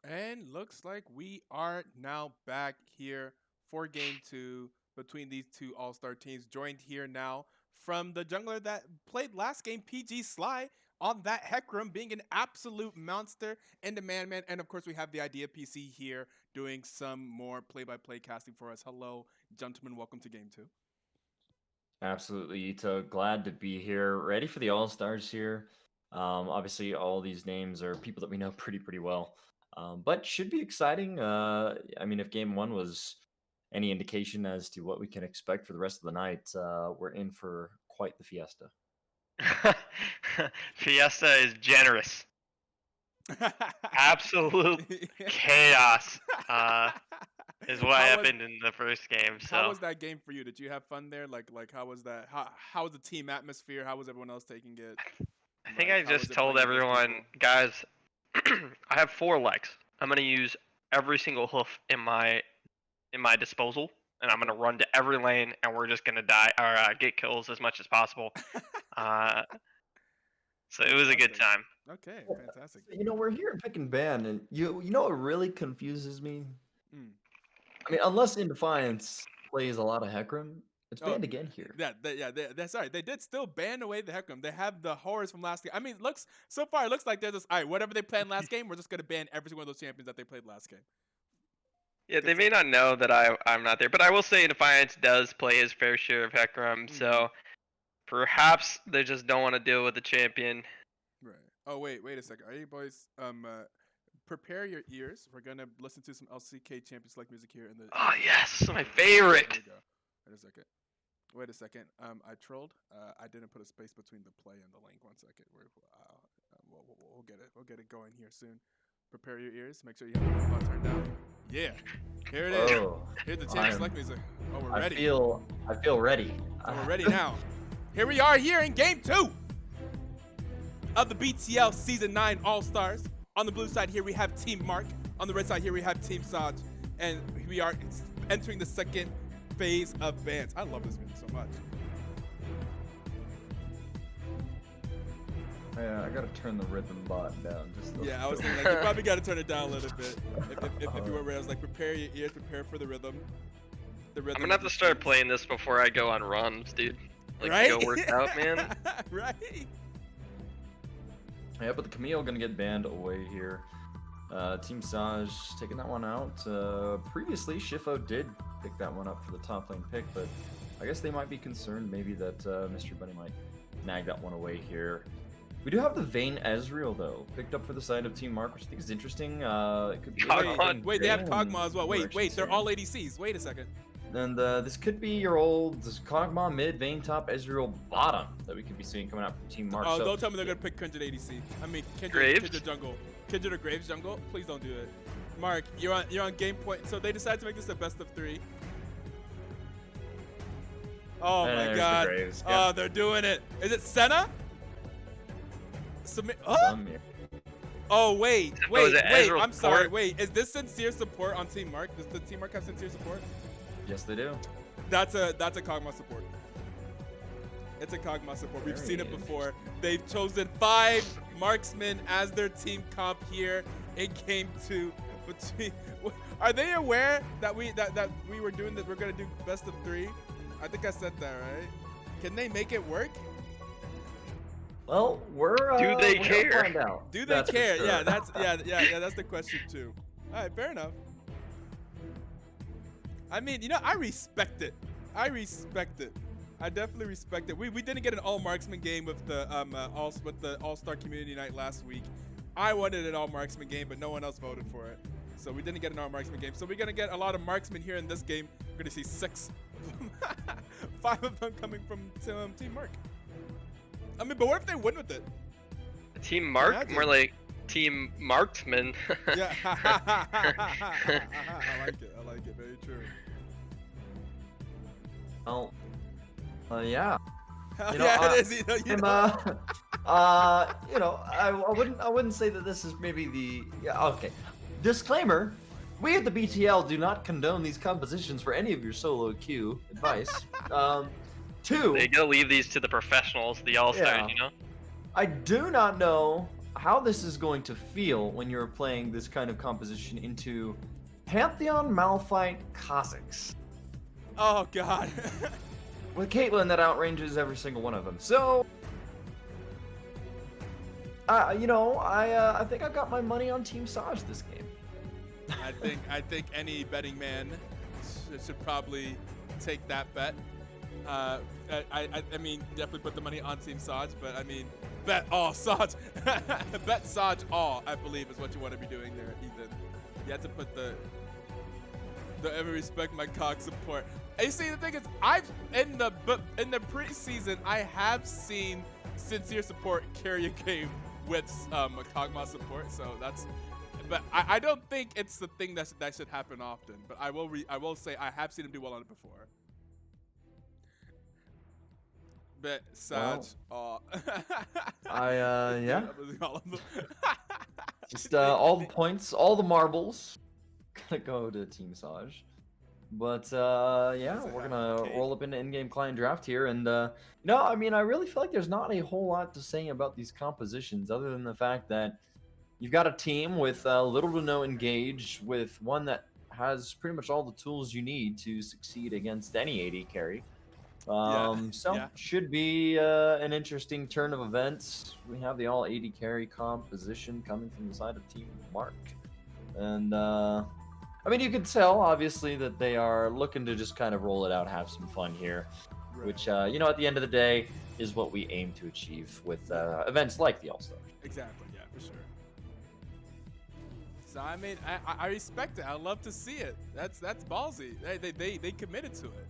And looks like we are now back here for game two between these two all-star teams. Joined here now from the jungler that played last game, PG Sly, on that Hecarim being an absolute monster and a man. And of course, we have the Idea PC here doing some more play-by-play casting for us. Hello, gentlemen. Welcome to game two. Absolutely, Ito. Glad to be here. Ready for the All Stars here. Obviously, all these names are people that we know pretty well. But should be exciting. I mean, if game one was any indication as to what we can expect for the rest of the night, we're in for quite the fiesta. Fiesta is generous. Absolute chaos is what happened in the first game. So how was that game for you? Did you have fun there? Like how was that? How was the team atmosphere? How was everyone else taking it? I think I just told everyone, guys, I have 4 legs. I'm gonna use every single hoof in my disposal, and I'm gonna run to every lane, and we're just gonna die or get kills as much as possible. So it was a good time. Okay, fantastic. You know, we're here in Pick and Ban, and you know what really confuses me? I mean, unless In Defiance plays a lot of Hecarim, it's banned again here. That's right. They did still ban away the Hecarim. They have the horrors from last game. I mean, so far it looks like they're just all right. Whatever they planned last game, we're just gonna ban every single one of those champions that they played last game. Yeah, they may not know that I'm not there, but I will say Defiance does play his fair share of Hecarim, so perhaps they just don't want to deal with the champion. Right. Oh wait a second. Are you boys prepare your ears. We're gonna listen to some LCK Champion Select music here in the yes, my favorite. There we go. Wait a second. I trolled. I didn't put a space between the play and the link. 1 second. We'll get it. We'll get it going here soon. Prepare your ears. Make sure you have the volume turned down. Yeah. Here it is. Here's the Champion Select music. Oh, we're ready. I feel ready. Oh, we're ready now. Here we are here in game 2 of the BTL Season 9 All-Stars. On the blue side here we have Team Mark. On the red side here we have Team Saj. And we are entering the second phase of bans. I love this music so much. Yeah, I gotta turn the rhythm bot down just a Yeah, I was thinking like, you probably got to turn it down a little bit. If you were ready, I was like, prepare your ears, prepare for the rhythm. The rhythm. I'm gonna have to start playing this before I go on runs, dude. Like, to go work out, man. Right. Yeah, but the Camille gonna get banned away here. Team Saj taking that one out. Previously, Shifo did pick that one up for the top lane pick, but I guess they might be concerned maybe that Mystery Bunny might nag that one away here. We do have the Vayne Ezreal, though, picked up for the side of Team Mark, which I think is interesting. It could be Wait, they have Kog'Maw as well. Wait, they're all ADCs. Wait a second. And this could be your old Kog'Maw mid, Vayne top, Ezreal bottom that we could be seeing coming out from Team Mark. Oh, so, don't tell me they're gonna pick Kindred ADC. I mean, Graves? Kindred jungle. Kindred or Graves jungle? Please don't do it. Mark, you're on game point. So they decided to make this a best of 3. Oh and my there's god. the Graves, yeah. Oh, they're doing it. Is it Senna? Oh wait. I'm sorry. Wait, is this sincere support on Team Mark? Does the Team Mark have sincere support? Yes, they do. That's a Kog'Maw support. It's a Kog'Maw support. We've seen it before. They've chosen 5 marksmen as their team comp here in game 2. Are they aware that we were doing that? We're gonna do best of 3. I think I said that right. Can they make it work? Well, we're do they we're care? gonna find out. Do they That's for care? sure. Yeah, that's the question too. All right, fair enough. I mean, you know, I respect it. I definitely respect it. We didn't get an all marksman game with the All-Star Community Night last week. I wanted an all marksman game, but no one else voted for it. So we didn't get an all marksman game. So we're gonna get a lot of marksmen here in this game. We're gonna see 6 of them. 5 of them coming from Team Mark. I mean, but what if they win with it? Team Mark? Imagine. More like Team Marksman. Yeah. I like it. Very true. Well, yeah. Hell You know, yeah, it is. You know. You know, I wouldn't say that this is maybe the okay. Disclaimer: we at the BTL do not condone these compositions for any of your solo queue advice. 2. They gotta leave these to the professionals, the all-stars, Yeah. you know? I do not know how this is going to feel when you're playing this kind of composition into Pantheon Malphite Kha'Zix. Oh god. With Caitlyn that outranges every single one of them. So, you know, I think I got my money on Team Saj this game. I think any betting man should probably take that bet. I mean, definitely put the money on Team Saj, but I mean, bet all Saj. Bet Saj all, I believe, is what you want to be doing there, Ethan. You have to put the ever respect my cog support. And you see, the thing is, in the preseason, I have seen sincere support carry a game with Kog'Maw support, so that's. But I don't think it's the thing that should happen often. But I will say I have seen him do well on it before. Bet Saj. Wow. Yeah. Yeah. All of them. Just all the points, all the marbles, gonna go to Team Saj. But yeah, we're gonna roll up into in-game client draft here, and no, I mean, I really feel like there's not a whole lot to say about these compositions, other than the fact that you've got a team with little to no engage, with one that has pretty much all the tools you need to succeed against any AD carry. Should be an interesting turn of events. We have the all AD carry composition coming from the side of Team Mark, and I mean, you can tell obviously that they are looking to just kind of roll it out, have some fun here, Right. which you know, at the end of the day, is what we aim to achieve with events like the All Stars. Exactly. Yeah, for sure. So I mean, I respect it. I love to see it. That's ballsy. They committed to it.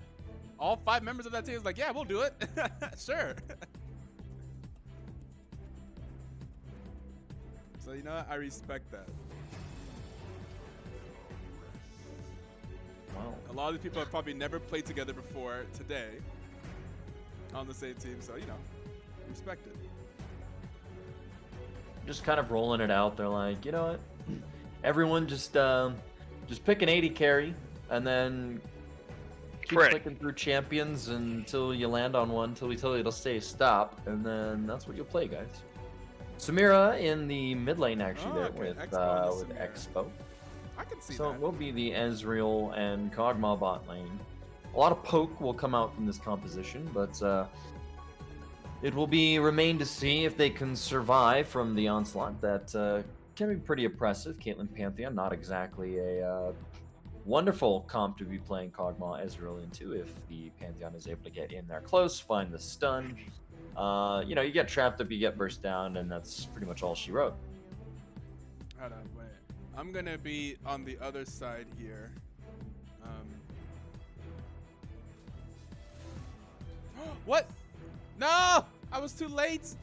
All 5 members of that team is like, yeah, we'll do it. Sure. So you know what? I respect that. Wow. A lot of the people have probably never played together before today on the same team, so you know, respect it. Just kind of rolling it out. They're like, you know what? Everyone just pick an 80 carry, and then keep clicking through champions until you land on one, until we tell you to say stop, and then that's what you'll play, guys. Samira in the mid lane actually with Expo. I can see so that. it will be the Ezreal and Kog'Maw bot lane. A lot of poke will come out from this composition, but it will remain to see if they can survive from the onslaught. That can be pretty oppressive. Caitlyn Pantheon, not exactly a wonderful comp to be playing Kog'Maw Ezreal into if the Pantheon is able to get in there close, find the stun. You know, you get trapped up, you get burst down, and that's pretty much all she wrote. Hold on, wait. I'm gonna be on the other side here. What? No! I was too late!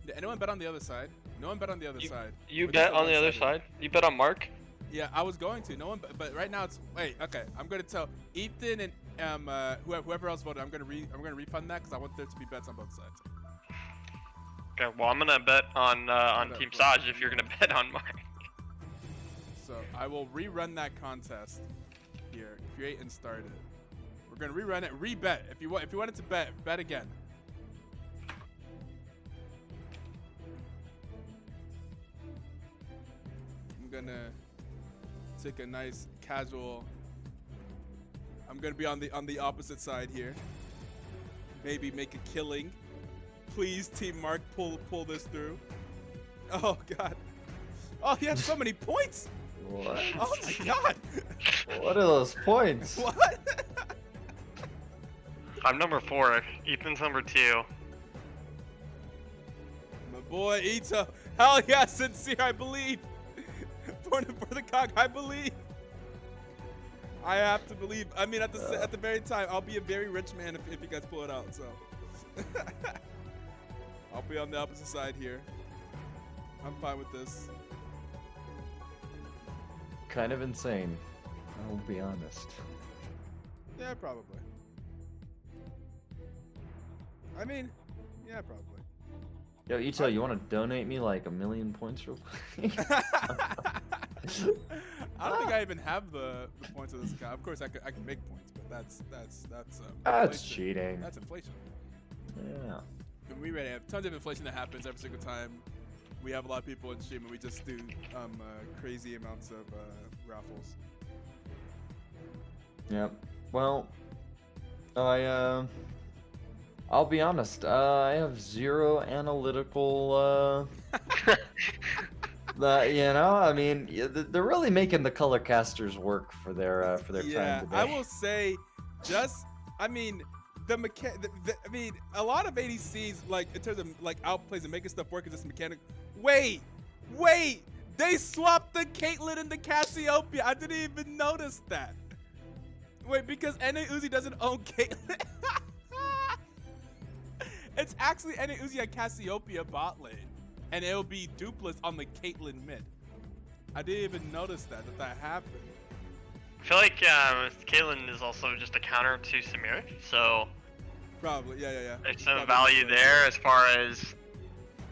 Did anyone bet on the other side? No one bet on the other side. You bet on the other side? You bet on Mark? Yeah, I was going to. No one, but right now it's wait. Okay, I'm gonna tell Ethan and whoever else voted. I'm gonna refund that because I want there to be bets on both sides. Okay, well I'm gonna bet on Team Saj if you're gonna bet on Mark. So I will rerun that contest here. Create and start it. We're gonna rerun it. Rebet if you wanted to bet again. I'm gonna take a nice casual. I'm gonna be on the opposite side here. Maybe make a killing. Please, Team Mark, pull this through. Oh God. Oh, he has so many points. What? Oh my God. What are those points? What? I'm number 4. Ethan's number 2. My boy Ito. Hell yeah, sincere, I believe. For the cock, I believe. I have to believe. I mean, at the very time, I'll be a very rich man if you guys pull it out. So, I'll be on the opposite side here. I'm fine with this. Kind of insane. I'll be honest. Yeah, probably. I mean, yeah, probably. Yo, Ito, you want to donate me like 1,000,000 points real quick? I don't think I even have the points of this guy. Of course, I can make points, but that's That's inflation. cheating. That's inflation. Yeah. And we already have tons of inflation that happens every single time we have a lot of people in stream, and we just do crazy amounts of raffles. Yep. Well, I'll be honest. I have zero analytical. You know, I mean, they're really making the color casters work for their time today. Yeah, I will say, I mean, I mean, a lot of ADCs, like in terms of like outplays and making stuff work is just mechanic. Wait, they swapped the Caitlyn and the Cassiopeia. I didn't even notice that. Wait, because NA Uzi doesn't own Caitlyn. It's actually NA Uzi and Cassiopeia bot lane, and it'll be dupless on the Caitlyn mid. I didn't even notice that happened. I feel like Caitlyn is also just a counter to Samira, so probably, yeah. There's some value there as far as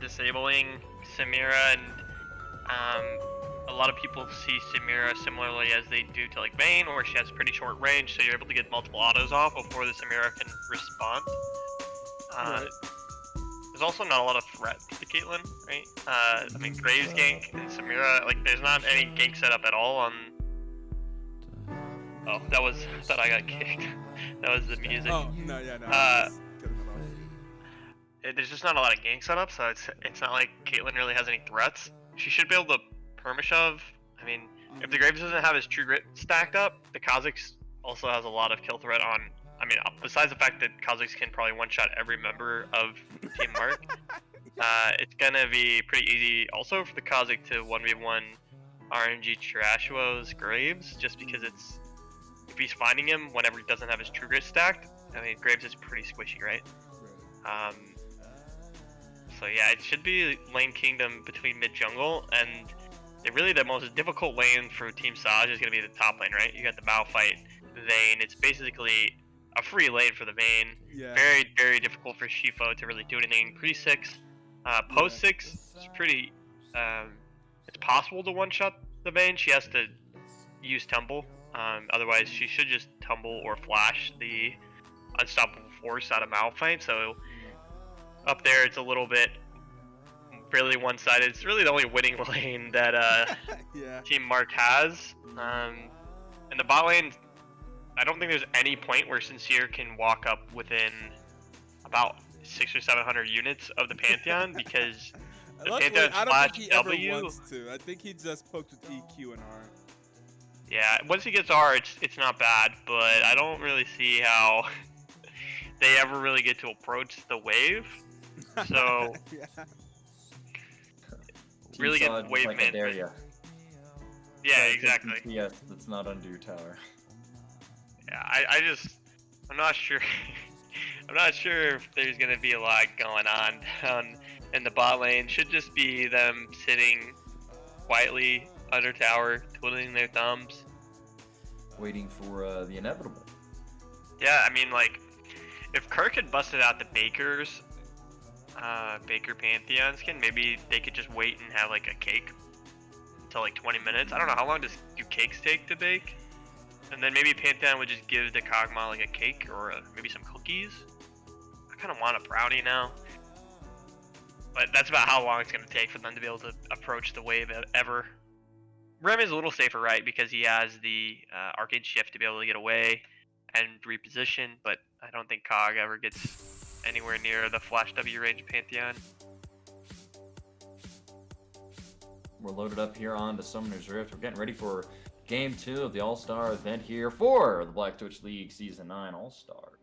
disabling Samira, and a lot of people see Samira similarly as they do to like Vayne, where she has pretty short range, so you're able to get multiple autos off before the Samira can respond. Right. There's also not a lot of threat to Caitlyn, right? I mean, Graves gank and Samira, like, there's not any gank setup at all on. Oh, I thought I got kicked. That was the music. Oh, no, yeah, no. There's just not a lot of gank setup, so it's not like Caitlyn really has any threats. She should be able to perma-shove. I mean, if the Graves doesn't have his True Grit stacked up, the Kha'Zix also has a lot of kill threat on. I mean, besides the fact that Kha'Zix can probably one-shot every member of Team Mark, it's gonna be pretty easy also for the Kha'Zix to 1v1 RNG Trashwo's Graves, just because if he's finding him whenever he doesn't have his True Grit stacked, I mean, Graves is pretty squishy, right? So yeah, it should be lane kingdom between mid jungle, and really the most difficult lane for Team Saj is gonna be the top lane, right? You got the bow fight, Vayne. It's basically a free lane for the Vayne. Yeah. Very, very difficult for Shifo to really do anything pre-6. Post-6, it's pretty, it's possible to one-shot the Vayne. She has to use Temple Otherwise, she should just tumble or flash the unstoppable force out of Malphite. So up there, it's a little bit really one-sided. It's really the only winning lane that Yeah. Team Mark has. In the bot lane, I don't think there's any point where Sincere can walk up within about 600 or 700 units of the Pantheon because the Luckily, Pantheon I don't slash think he W. ever wants to. I think he just poked with EQ and R. Yeah, once he gets R, it's not bad, but I don't really see how they ever really get to approach the wave. So Yeah. really Team good Sod, wave like I dare management. ya. Yeah, Try to take exactly. some CS that's not undo tower. Yeah, I'm not sure. I'm not sure if there's gonna be a lot going on down in the bot lane. Should just be them sitting quietly under tower, twiddling their thumbs. Waiting for the inevitable. Yeah, I mean, like, if Kirk had busted out the Baker Pantheon skin, maybe they could just wait and have like a cake until like 20 minutes. I don't know, how long do cakes take to bake? And then maybe Pantheon would just give the Kog'Maw like a cake or maybe some cookies. I kind of want a brownie now. But that's about how long it's going to take for them to be able to approach the wave ever. Rem is a little safer, right? Because he has the Arcade Shift to be able to get away and reposition. But I don't think Cog ever gets anywhere near the Flash W range Pantheon. We're loaded up here on to Summoner's Rift. We're getting ready for Game 2 of the All-Star event here for the Black Twitch League Season 9 All-Stars.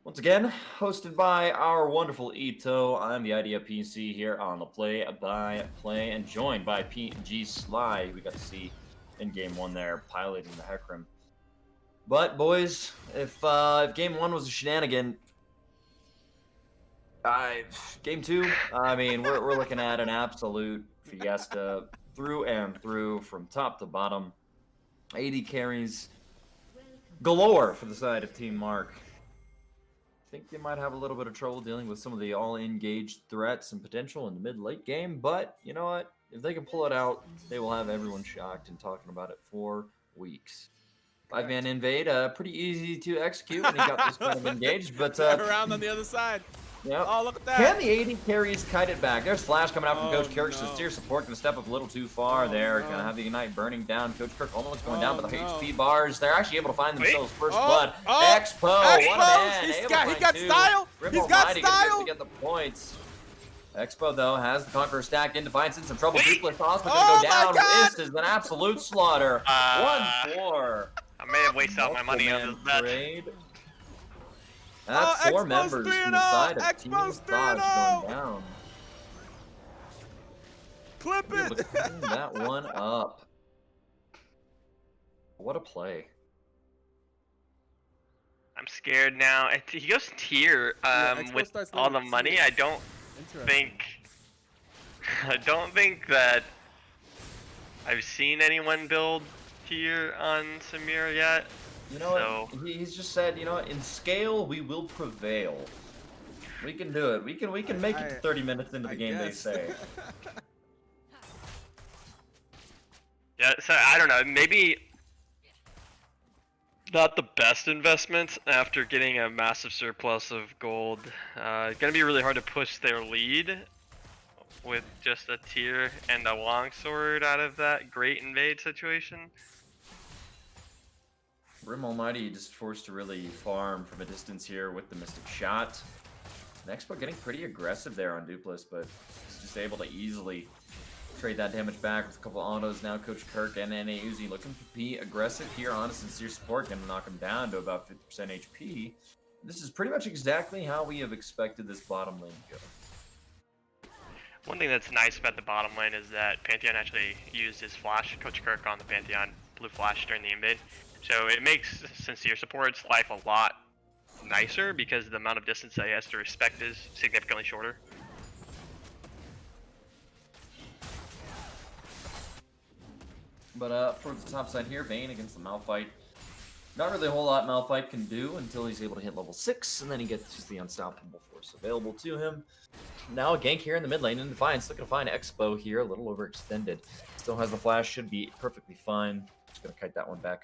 Once again, hosted by our wonderful Ito. I'm the Idea PC here on the play-by-play and joined by PG Sly, we got to see in Game 1 there, piloting the Hecarim. But, boys, if Game 1 was a shenanigan, Game 2, I mean, we're looking at an absolute fiesta through and through, from top to bottom. 80 carries galore for the side of Team Mark. I think they might have a little bit of trouble dealing with some of the all-engaged threats and potential in the mid-late game, but you know what? If they can pull it out, they will have everyone shocked and talking about it for weeks. 5-man invade, pretty easy to execute when he got this kind of engaged, but around on the other side. Yep. Oh, look at that. Can the 80 carries kite it back? There's Flash coming out from Oh, Coach Kirk. no. Sincere support gonna step up a little too far there. no. Gonna have the Ignite burning down. Coach Kirk almost going down, but the no. HP bars. They're actually able to find themselves first Oh, blood. oh, Expo, what a man. He's Able got- to he find got two. style. Rimbo He's got Mighty gonna be able style. to get the points. Expo though has the Conqueror stacked in. Defiance in some trouble. Wait. Duplex also Oh, gonna go my down. God. This is an absolute slaughter. 1-4. I may have wasted all my money on this bet. Trade. That's four Expo's members from 3-0. the side of Team Expo's Saj 3-0. going down. Clip Be able to it. clean that one up. What a play. I'm scared now. He goes tier Expo with starts all the leading money. tier. I don't think that I've seen anyone build tier on Samir yet. You know what? He's just said, you know what? In scale, we will prevail. We can do it. We can make it to 30 minutes into the game, guess. they say. Yeah, so I don't know. Maybe not the best investment after getting a massive surplus of gold. It's gonna be really hard to push their lead with just a tier and a longsword out of that great invade situation. Rim Almighty just forced to really farm from a distance here with the Mystic Shot. Nexpo getting pretty aggressive there on Dupless, but he's just able to easily trade that damage back with a couple autos. Now Coach Kirk and NA Uzi looking to be aggressive here on a Sincere support, gonna knock him down to about 50% HP. This is pretty much exactly how we have expected this bottom lane to go. One thing that's nice about the bottom lane is that Pantheon actually used his flash, Coach Kirk on the Pantheon blue flash during the invade. So it makes Sincere support's life a lot nicer because the amount of distance that he has to respect is significantly shorter. But towards the top side here, Vayne against the Malphite. Not really a whole lot Malphite can do until he's able to hit level 6, and then he gets just the unstoppable force available to him. Now a gank here in the mid lane, and Defiance looking to find Expo here, a little overextended. Still has the flash, should be perfectly fine. Just gonna kite that one back.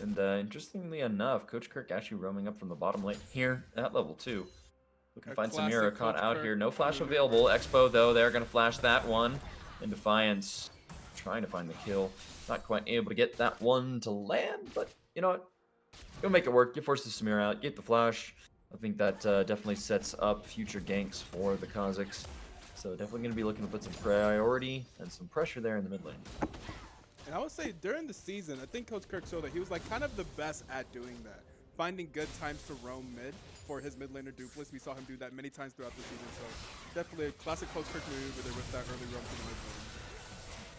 And interestingly enough, Coach Kirk actually roaming up from the bottom lane here at level 2. Looking to find Samira caught out here. No flash available. Expo, though, they're going to flash that one. And Defiance trying to find the kill. Not quite able to get that one to land, but you know what? You'll make it work. You force the Samira out. Get the flash. I think that definitely sets up future ganks for the Kazakhs. So definitely going to be looking to put some priority and some pressure there in the mid lane. And I would say during the season, I think Coach Kirk showed that he was like kind of the best at doing that. Finding good times to roam mid for his mid laner Dupless. We saw him do that many times throughout the season. So definitely a classic Coach Kirk move with that early roam to the mid lane.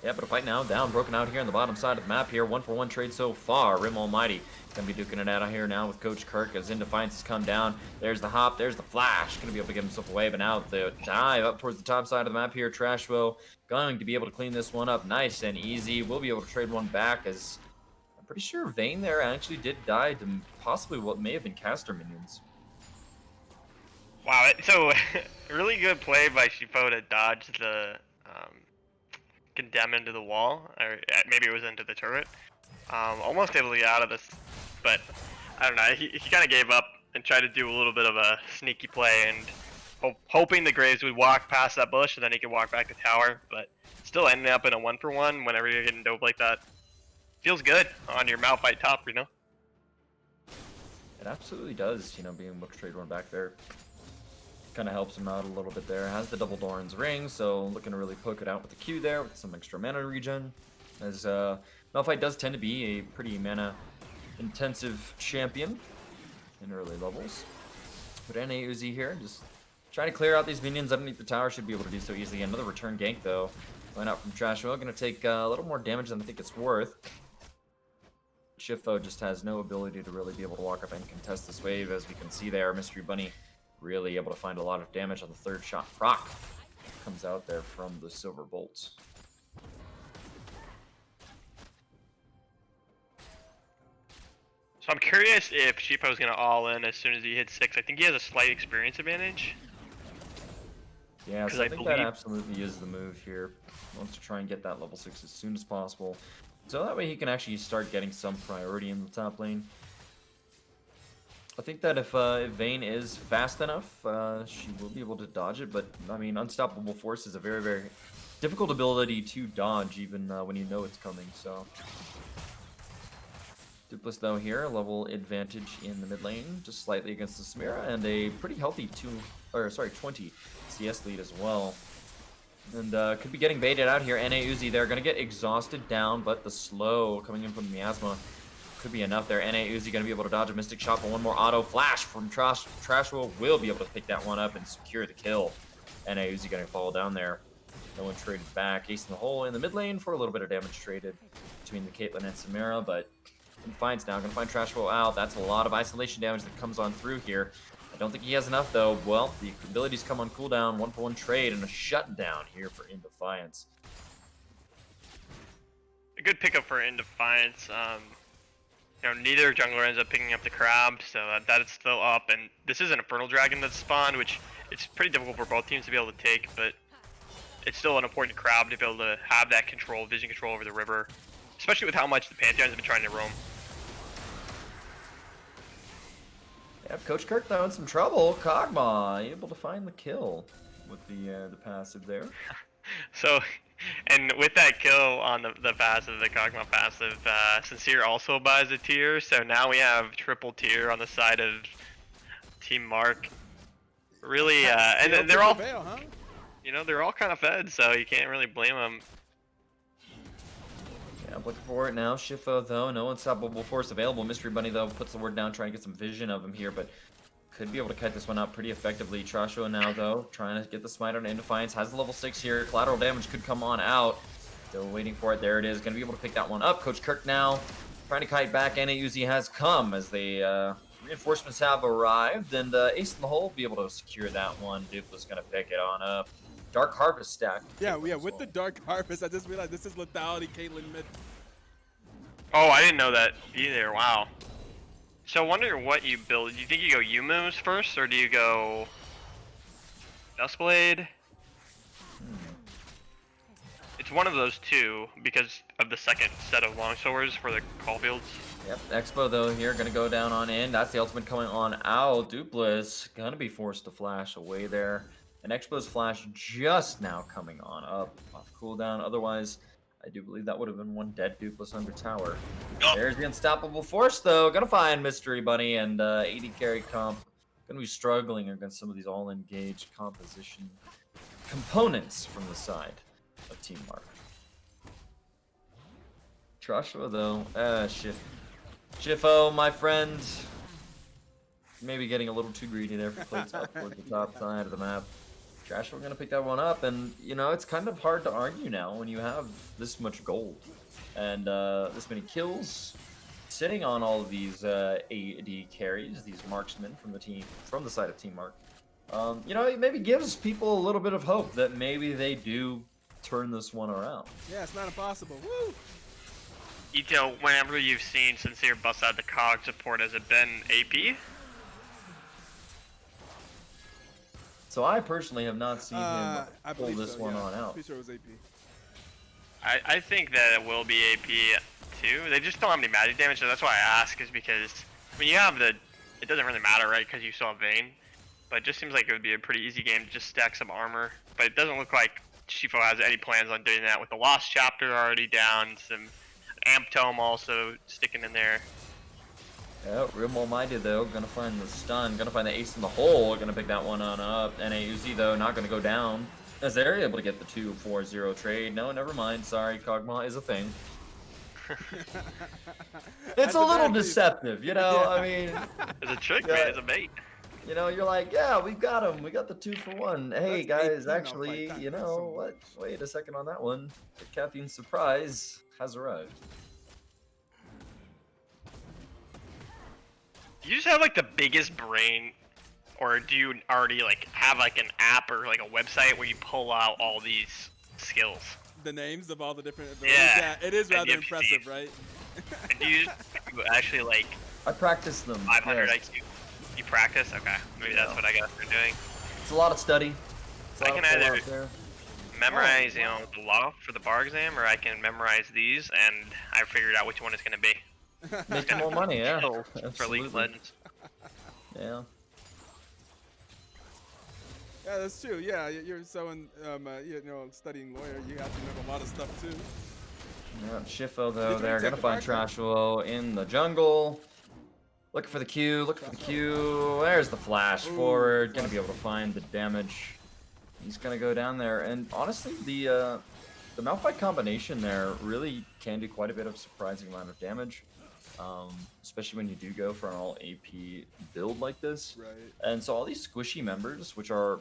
Yeah, but a fight now down, broken out here on the bottom side of the map here. 1-for-1 trade so far. Rim Almighty gonna be duking it out here now with Coach Kirk as Indefiance has come down. There's the hop, there's the flash. Gonna be able to get himself away, but now the dive up towards the top side of the map here. Trashwell going to be able to clean this one up nice and easy. We'll be able to trade one back as I'm pretty sure Vayne there actually did die to possibly what may have been caster minions. Wow, so really good play by Shifo to dodge the condemn into the wall, or maybe it was into the turret. Almost able to get out of this, but I don't know, he kind of gave up and tried to do a little bit of a sneaky play and hoping the Graves would walk past that bush and then he could walk back to tower, but still ending up in a 1-for-1 whenever you're getting dope like that. Feels good on your Malphite top, you know? It absolutely does, you know, being able to trade one back there. Kind of helps him out a little bit there. Has the double Doran's ring, so looking to really poke it out with the Q there with some extra mana regen. As Malphite does tend to be a pretty mana intensive champion in early levels. But NA Uzi here, just trying to clear out these minions underneath the tower, should be able to do so easily. Another return gank though, going out from Trashwell, going to take a little more damage than I think it's worth. Shifo just has no ability to really be able to walk up and contest this wave, as we can see there. Mystery Bunny really able to find a lot of damage on the third shot proc. Comes out there from the Silver Bolts. So I'm curious if Shipo's gonna all in as soon as he hits 6. I think he has a slight experience advantage. Yeah, so I think that absolutely is the move here. Wants to try and get that level 6 as soon as possible. So that way he can actually start getting some priority in the top lane. I think that if Vayne is fast enough, she will be able to dodge it, but I mean, Unstoppable Force is a very, very difficult ability to dodge, even when you know it's coming, so. Dupless though here, level advantage in the mid lane, just slightly against the Samira, and a pretty healthy 20 CS lead as well. And could be getting baited out here. NA Uzi, they're gonna get exhausted down, but the slow coming in from Miasma could be enough there. NA Uzi gonna be able to dodge a Mystic Shot, but one more auto flash from Trashwell will be able to pick that one up and secure the kill. NA Uzi gonna fall down there. No one traded back. Ace in the hole in the mid lane for a little bit of damage traded between the Caitlyn and Samira, but Defiance now gonna find Trashwell out. That's a lot of isolation damage that comes on through here. I don't think he has enough though. Well, the abilities come on cooldown, 1-for-1 trade, and a shutdown here for Indefiance. A good pickup for Indefiance. You know, neither jungler ends up picking up the crab, so that is still up. And this is an Infernal Dragon that's spawned, which it's pretty difficult for both teams to be able to take, but it's still an important crab to be able to have that control, vision control over the river, especially with how much the Pantheons have been trying to roam. Yep, Coach Kirk though in some trouble. Kog'Maw able to find the kill with the passive there. So, and with that kill on the passive, the Kog'Maw passive, Sincere also buys a tier, so now we have triple tier on the side of Team Mark. Really, and they're all, Veil, huh? you know, they're all kind of fed, so you can't really blame them. Yeah, I'm looking for it now. Shifo though, no Unstoppable Force available. Mystery Bunny though puts the word down, trying to get some vision of him here, but could be able to cut this one out pretty effectively. Trashwell now though, trying to get the smite on Indefiance, has the level 6 here. Collateral damage could come on out. Still waiting for it. There it is. Gonna be able to pick that one up. Coach Kirk now trying to kite back. NAUZ has come as the reinforcements have arrived, and Ace in the hole will be able to secure that one. Dupla's gonna pick it on up. Dark Harvest stack. Yeah, with the Dark Harvest, I just realized this is lethality Caitlyn mid. Oh, I didn't know that either. Wow. So I wonder what you build. Do you think you go Yumu's first, or do you go Duskblade? It's one of those two because of the second set of longsworders for the Caulfields. Yep, Expo though here gonna go down on in. That's the ultimate coming on out. Dupless gonna be forced to flash away there. And Expo's flash just now coming on up off cooldown. Otherwise, I do believe that would have been one dead Dupless under tower. There's the unstoppable force though. Gonna find Mystery Bunny and AD carry comp. Gonna be struggling against some of these all engaged composition components from the side of Team Mark. Joshua though, Shifo, my friend, maybe getting a little too greedy there for plates up towards the top side of the map. Joshua gonna pick that one up, and you know it's kind of hard to argue now when you have this much gold and this many kills, sitting on all of these AD carries, these marksmen from the side of Team Mark. You know, it maybe gives people a little bit of hope that maybe they do turn this one around. Yeah, it's not impossible. Woo! Ito, whenever you've seen Sincere bust out the COG support, has it been AP? So I personally have not seen him I pull believe this so, one yeah. on out. Pretty sure it was AP. I think that it will be AP too. They just don't have any magic damage, so that's why I ask, is because when you have it doesn't really matter, right? Because you saw Vayne. But it just seems like it would be a pretty easy game to just stack some armor. But it doesn't look like Shifo has any plans on doing that with the Lost Chapter already down, some Amp Tome also sticking in there. Yeah, Real Almighty though, gonna find the stun, gonna find the ace in the hole, gonna pick that one on up. NA Uzi though, not gonna go down, as they're able to get the 2-4-0 trade. No, never mind, sorry, Kog'Maw is a thing. It's a little deceptive, you know, Yeah. I mean... It's a trick, Yeah. man, it's a bait. You know, you're like, yeah, we got him. We got the 2-for-1. Hey, That's guys, 18 off actually, like that. you That's know so what? much. Wait a second on that one. The caffeine surprise has arrived. Do you just have like the biggest brain, or do you already like have like an app or like a website where you pull out all these skills? The names of all the different abilities. Yeah. Yeah, it is And rather you have impressive, Steve. right? And do you actually like I practice them. 500 yes. IQ? You practice? Okay, maybe that's what I got for doing. It's a lot of study. It's a I lot can of pull either- out there. Memorize, you know, the law for the bar exam, or I can memorize these, and I figured out which one it's gonna be. Make some more money, yeah. For League of Absolutely. Legends. Yeah. Yeah, that's true. Yeah, you're so you know, studying lawyer, you have to know a lot of stuff too. Yeah, Shifo though, Did you they're take gonna the find back? Trashuo in the jungle. Looking for the Q, looking for the Q. There's the flash Ooh, forward. Gonna flash. be able to find the damage. He's gonna go down there, and honestly, the Malphite combination there really can do quite a bit of surprising amount of damage, especially when you do go for an all AP build like this. Right. And so all these squishy members, which are,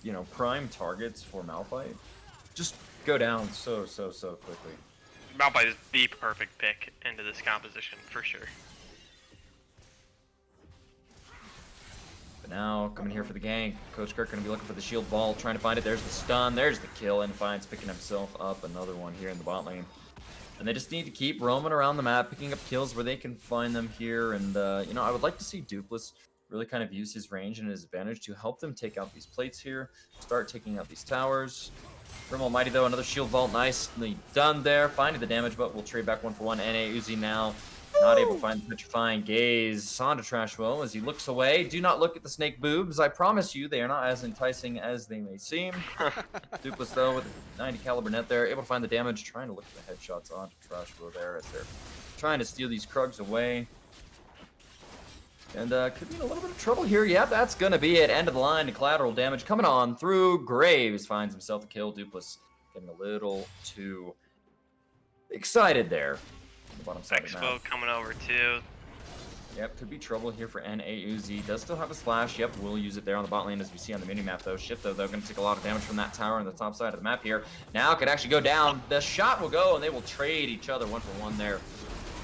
you know, prime targets for Malphite, just go down so quickly. Malphite is the perfect pick into this composition for sure. But now, coming here for the gank, Coach Kirk gonna be looking for the shield vault, trying to find it. There's the stun, there's the kill, and finds picking himself up another one here in the bot lane. And they just need to keep roaming around the map, picking up kills where they can find them here. And, you know, I would like to see Dupless really kind of use his range and his advantage to help them take out these plates here, start taking out these towers. Grim Almighty, though, another shield vault, nicely done there, finding the damage, but we'll trade back 1-for-1. NA Uzi now not able to find the petrifying gaze onto Trashwell as he looks away. Do not look at the snake boobs. I promise you, they are not as enticing as they may seem. Dupless, though, with a 90 caliber net there, able to find the damage, trying to look for the headshots onto Trashwell there as they're trying to steal these Krugs away. And could be in a little bit of trouble here. Yeah, that's going to be it. End of the line to collateral damage coming on through. Graves finds himself a kill. Dupless getting a little too excited there. On the bottom side of the map. Expo coming over too. Yep, could be trouble here for NA Uzi. Does still have his flash. Yep, we'll use it there on the bot lane as we see on the mini map though. Shifto though, going to take a lot of damage from that tower on the top side of the map here. Now could actually go down. The shot will go and they will trade each other 1-for-1 there.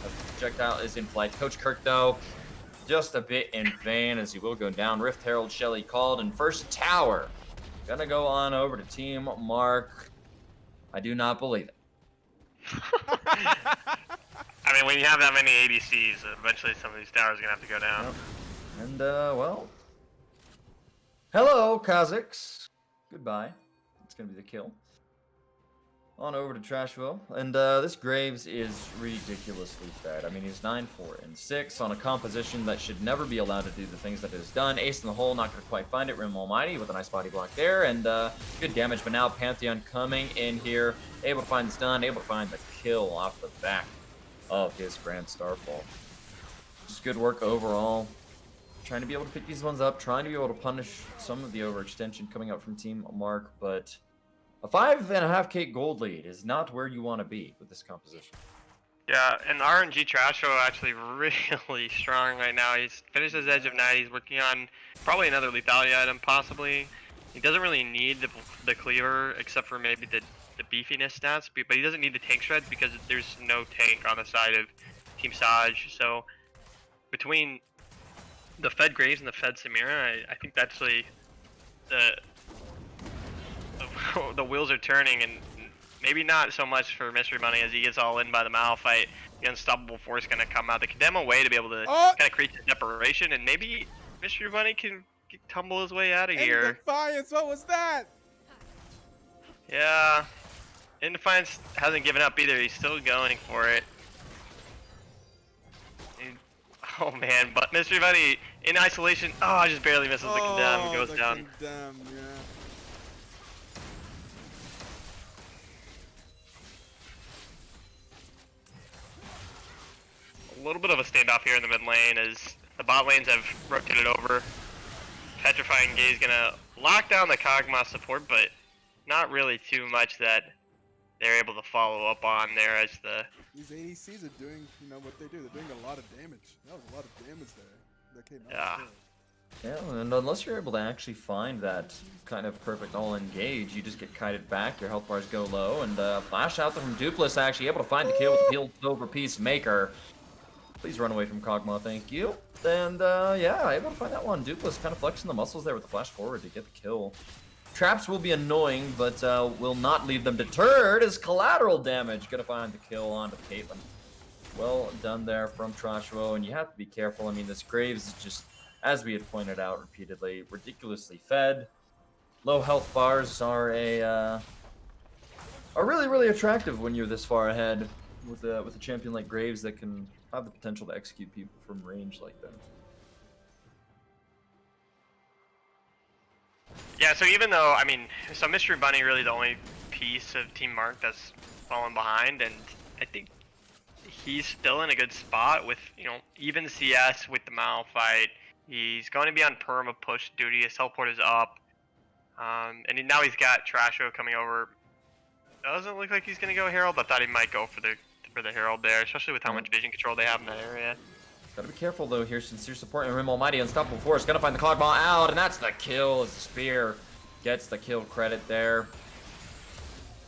As the projectile is in flight. Coach Kirk though, just a bit in vain as he will go down. Rift Herald Shelly called, and first tower gonna go on over to Team Mark. I do not believe it. I mean, when you have that many ADCs, eventually some of these towers are gonna have to go down. Yep. And well, hello Kazakhs. Goodbye. It's gonna be the kill. on over to Trashville, and this Graves is ridiculously fed. I mean, he's 9, 4, and 6 on a composition that should never be allowed to do the things that it has done. Ace in the hole, not going to quite find it. Rim Almighty with a nice body block there, and good damage. But now Pantheon coming in here, able to find the stun, able to find the kill off the back of his Grand Starfall. Just good work overall. Trying to be able to pick these ones up, trying to be able to punish some of the overextension coming out from Team Mark, but a 5.5k gold lead is not where you want to be with this composition. Yeah, and RNG Trasho actually really strong right now. He's finished his Edge of Night. He's working on probably another lethality item, possibly. He doesn't really need the cleaver, except for maybe the beefiness stats, but he doesn't need the tank shreds because there's no tank on the side of Team Saj. So between the Fed Graves and the Fed Samira, I think that's actually the wheels are turning, and maybe not so much for Mystery Bunny as he gets all in by the Malphite. The Unstoppable Force going to come out. They condemn away to be able to kind of create the separation, and maybe Mystery Bunny can tumble his way out of here. Defiance, what was that? Yeah, Defiance hasn't given up either. He's still going for it. Oh man, but Mystery Bunny in isolation. Oh, just barely misses the condemn. Goes down. Condemn, yeah. A little bit of a standoff here in the mid lane as the bot lanes have rotated over. Petrifying Gaze gonna lock down the Kog'Maw support, but not really too much that they're able to follow up on there as the... These ADCs are doing, you know, what they do. They're doing a lot of damage. That was a lot of damage there that came out. Yeah. Yeah, and unless you're able to actually find that kind of perfect all-engage, you just get kited back, your health bars go low, and flash out there from Dupless actually able to find the kill with the Peeled Silver Peacemaker. Please run away from Kog'Maw, thank you. And yeah, able to find that one. Dupless kind of flexing the muscles there with the flash forward to get the kill. Traps will be annoying, but will not leave them deterred as collateral damage. Gonna find the kill onto Caitlyn. Well done there from Trashwo, and you have to be careful. I mean, this Graves is just, as we had pointed out repeatedly, ridiculously fed. Low health bars are really, really attractive when you're this far ahead with a champion like Graves that can have the potential to execute people from range like that. Yeah, so even though, I mean, so Mystery Bunny really the only piece of Team Mark that's fallen behind, and I think he's still in a good spot with, you know, even CS with the Malphite. He's going to be on perma push duty. His teleport is up, and now he's got Trasho coming over. Doesn't look like he's going to go Herald, but thought he might go for the Herald there, especially with how much vision control they have in that area. Gotta be careful though here, since you're supporting Rim Almighty. Unstoppable Force gonna find the Kog'Maw out, and that's the kill as the spear gets the kill credit there.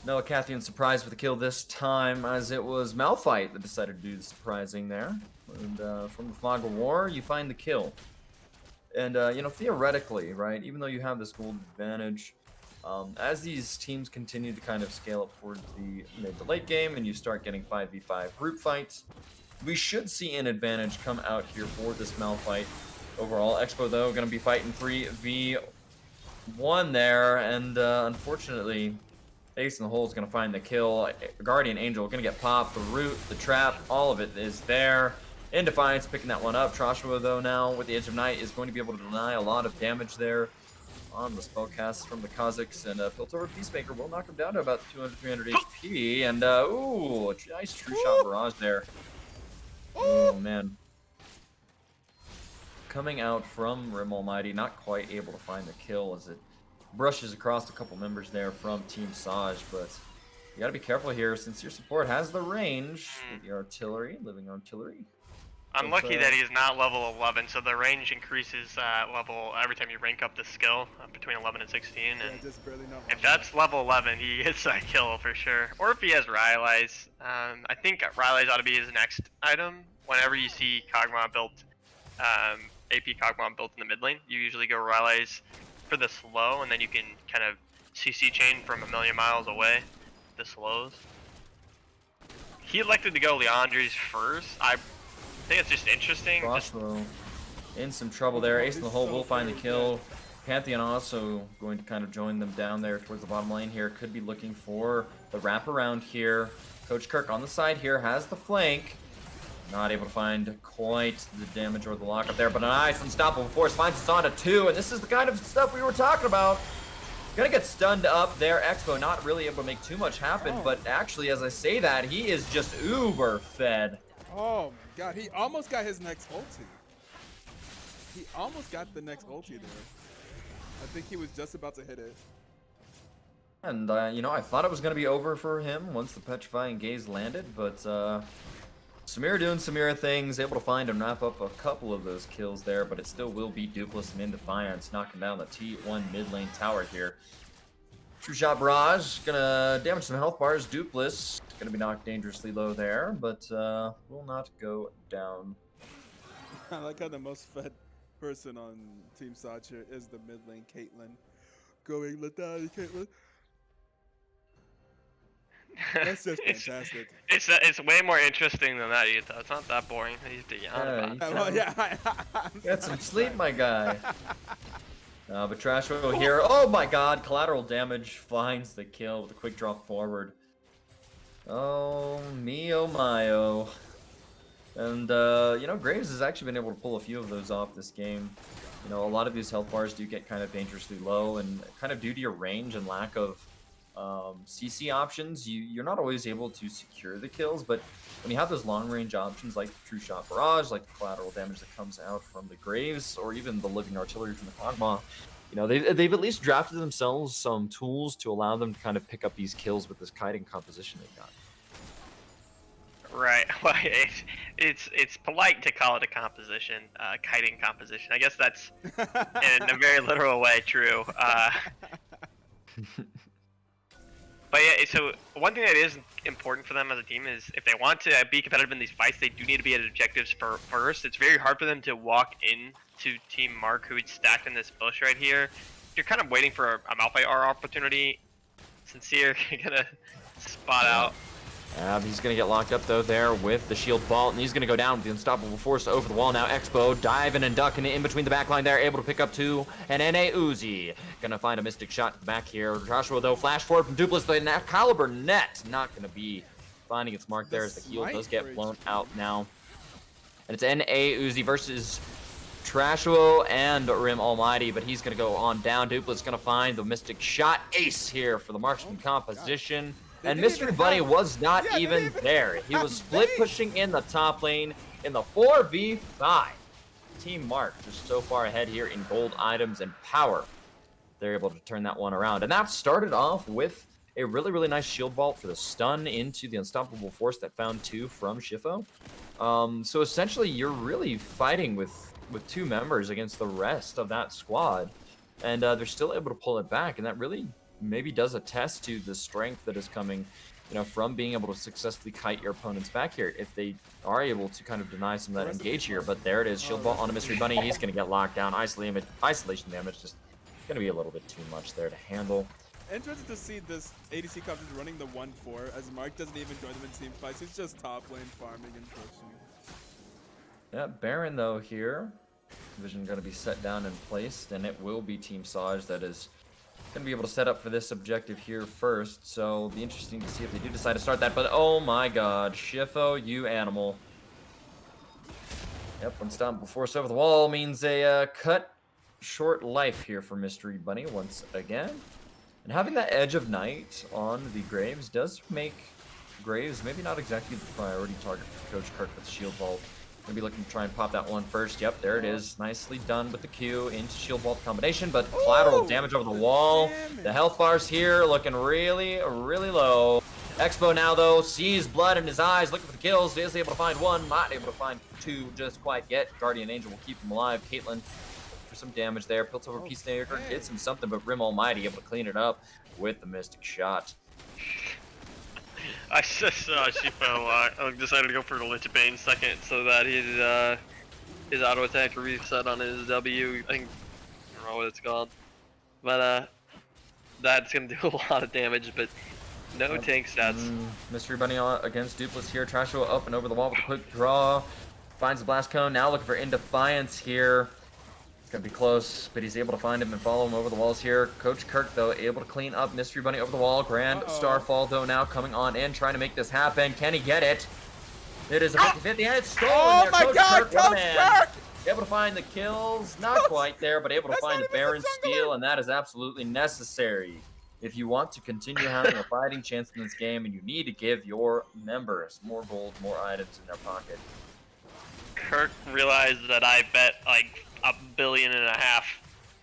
No Cathian surprised with the kill this time, as it was Malphite that decided to do the surprising there. And from the Fog of War, you find the kill. And you know, theoretically, right, even though you have this gold advantage, as these teams continue to kind of scale up towards the mid to late game and you start getting 5v5 group fights, we should see an advantage come out here for this Malphite. Overall, Expo though going to be fighting 3v1 there, and unfortunately, Ace in the hole is going to find the kill. Guardian Angel going to get popped. The root, the trap, all of it is there. In Defiance picking that one up. Trashua though now with the Edge of Night is going to be able to deny a lot of damage there on the spellcasts from the Kazakhs, and Piltover Peacemaker will knock him down to about 200-300 HP, and ooh, a nice true shot barrage there. Oh man. Coming out from Rim Almighty, not quite able to find the kill as it brushes across a couple members there from Team Saj, but you gotta be careful here since your support has the range with the artillery, living artillery. Unlucky that he's not level 11, so the range increases level every time you rank up the skill between 11 and 16. And if that's level 11, he gets that kill for sure. Or if he has Rylai's. I think Rylai's ought to be his next item. Whenever you see Kog'Maw built, AP Kog'Maw built in the mid lane, you usually go Rylai's for the slow, and then you can kind of CC chain from a million miles away the slows. He elected to go Leandri's first. I think it's just interesting. Crossbow in some trouble there. Ace in the hole will find the kill. Pantheon also going to kind of join them down there towards the bottom lane here. Could be looking for the wraparound here. Coach Kirk on the side here has the flank. Not able to find quite the damage or the lockup there, but a nice unstoppable force finds us on to 2, and this is the kind of stuff we were talking about. Gonna get stunned up there. Expo not really able to make too much happen, but actually, as I say that, he is just uber fed. Oh my god, he almost got his next ulti. He almost got the next ulti there. I think he was just about to hit it. And, you know, I thought it was going to be over for him once the Petrifying Gaze landed, but Samira doing Samira things, able to find and wrap up a couple of those kills there, but it still will be Dupless and Indefiance knocking down the T1 mid lane tower here. True Shot Barrage, gonna damage some health bars. Dupless, gonna be knocked dangerously low there, but will not go down. I like how the most fed person on Team Saj here is the mid lane Caitlyn. Going Lethality, Caitlyn. That's just fantastic. It's way more interesting than that, Utah. It's not that boring. I used to yawn about it. Get some sleep, my guy. But Trashwell here. Oh my god, collateral damage finds the kill with a quick draw forward. Oh, me oh my oh. And, you know, Graves has actually been able to pull a few of those off this game. You know, a lot of these health bars do get kind of dangerously low, and kind of due to your range and lack of CC options, you're not always able to secure the kills, but when you have those long range options like the True Shot Barrage, like the collateral damage that comes out from the Graves, or even the Living Artillery from the Kog'Maw, you know, they've at least drafted themselves some tools to allow them to kind of pick up these kills with this kiting composition they've got. Right. Well, it's polite to call it a composition, kiting composition. I guess that's in a very literal way true. But yeah, so one thing that is important for them as a team is if they want to be competitive in these fights, they do need to be at objectives first. It's very hard for them to walk into Team Mark, who is stacked in this bush right here. You're kind of waiting for a Malphite R opportunity. Sincere gonna spot out. He's going to get locked up, though, there with the shield vault, and he's going to go down with the unstoppable force over the wall now. Expo diving and ducking in between the backline there, able to pick up 2, and NA Uzi going to find a mystic shot to the back here. Joshua, though, flash forward from Dupless, the caliber net not going to be finding its mark there as the heal does get blown out now. And it's NA Uzi versus Trashuo and Rim Almighty, but he's going to go on down. Dupless going to find the mystic shot ace here for the marksman composition. And Mystery Bunny was not even there. He was split pushing in the top lane in the 4v5. Team Mark just so far ahead here in gold items and power. They're able to turn that one around. And that started off with a really, really nice shield vault for the stun into the unstoppable force that found 2 from Shifo. So essentially, you're really fighting with 2 members against the rest of that squad. And they're still able to pull it back. And that really maybe does attest to the strength that is coming, you know, from being able to successfully kite your opponents back here if they are able to kind of deny some of that engage here. But there it is, shield vault on a Mystery Bunny. He's going to get locked down. Isolation damage just going to be a little bit too much there to handle. Interesting to see this ADC coverage running the 1-4 as Mark doesn't even join them in team fights. He's just top lane farming and pushing. Yeah, Baron though here. Vision going to be set down and placed, and it will be Team Saj that is going to be able to set up for this objective here first, so it'll be interesting to see if they do decide to start that, but oh my god, Shifo, you animal. Yep, unstoppable force over the wall means a cut short life here for Mystery Bunny once again. And having that Edge of Night on the Graves does make Graves maybe not exactly the priority target for Coach Kirk with the shield vault. Gonna be looking to try and pop that one first. Yep, there it is. Nicely done with the Q into shield vault combination, but collateral damage over the wall. The health bars here looking really, really low. Expo now, though, sees blood in his eyes, looking for the kills. Is able to find 1, not able to find 2 just quite yet. Guardian Angel will keep him alive. Caitlyn for some damage there. Piltover Peacemaker gets him something, but Rim Almighty able to clean it up with the Mystic Shot. I just saw Shifo decided to go for the Lich Bane second so that his auto attack reset on his W. I don't know what it's called, but that's gonna do a lot of damage, but no tank stats. Mystery Bunny against Dupless here. Trashuo up and over the wall with a quick draw. Finds the blast cone. Now looking for Indefiance here. Gonna be close, but he's able to find him and follow him over the walls here. Coach Kirk, though, able to clean up Mystery Bunny over the wall. Grand Starfall, though, now coming on in, trying to make this happen. Can he get it? It is a 50-50, and it's stolen Oh there. my Coach God, Kirk, what a Coach man. Kirk! Able to find the kills, not quite there, but able to That's find not the even the Baron jungler. steal, and that is absolutely necessary. If you want to continue having a fighting chance in this game, and you need to give your members more gold, more items in their pocket. Kirk realized that I bet like 1.5 billion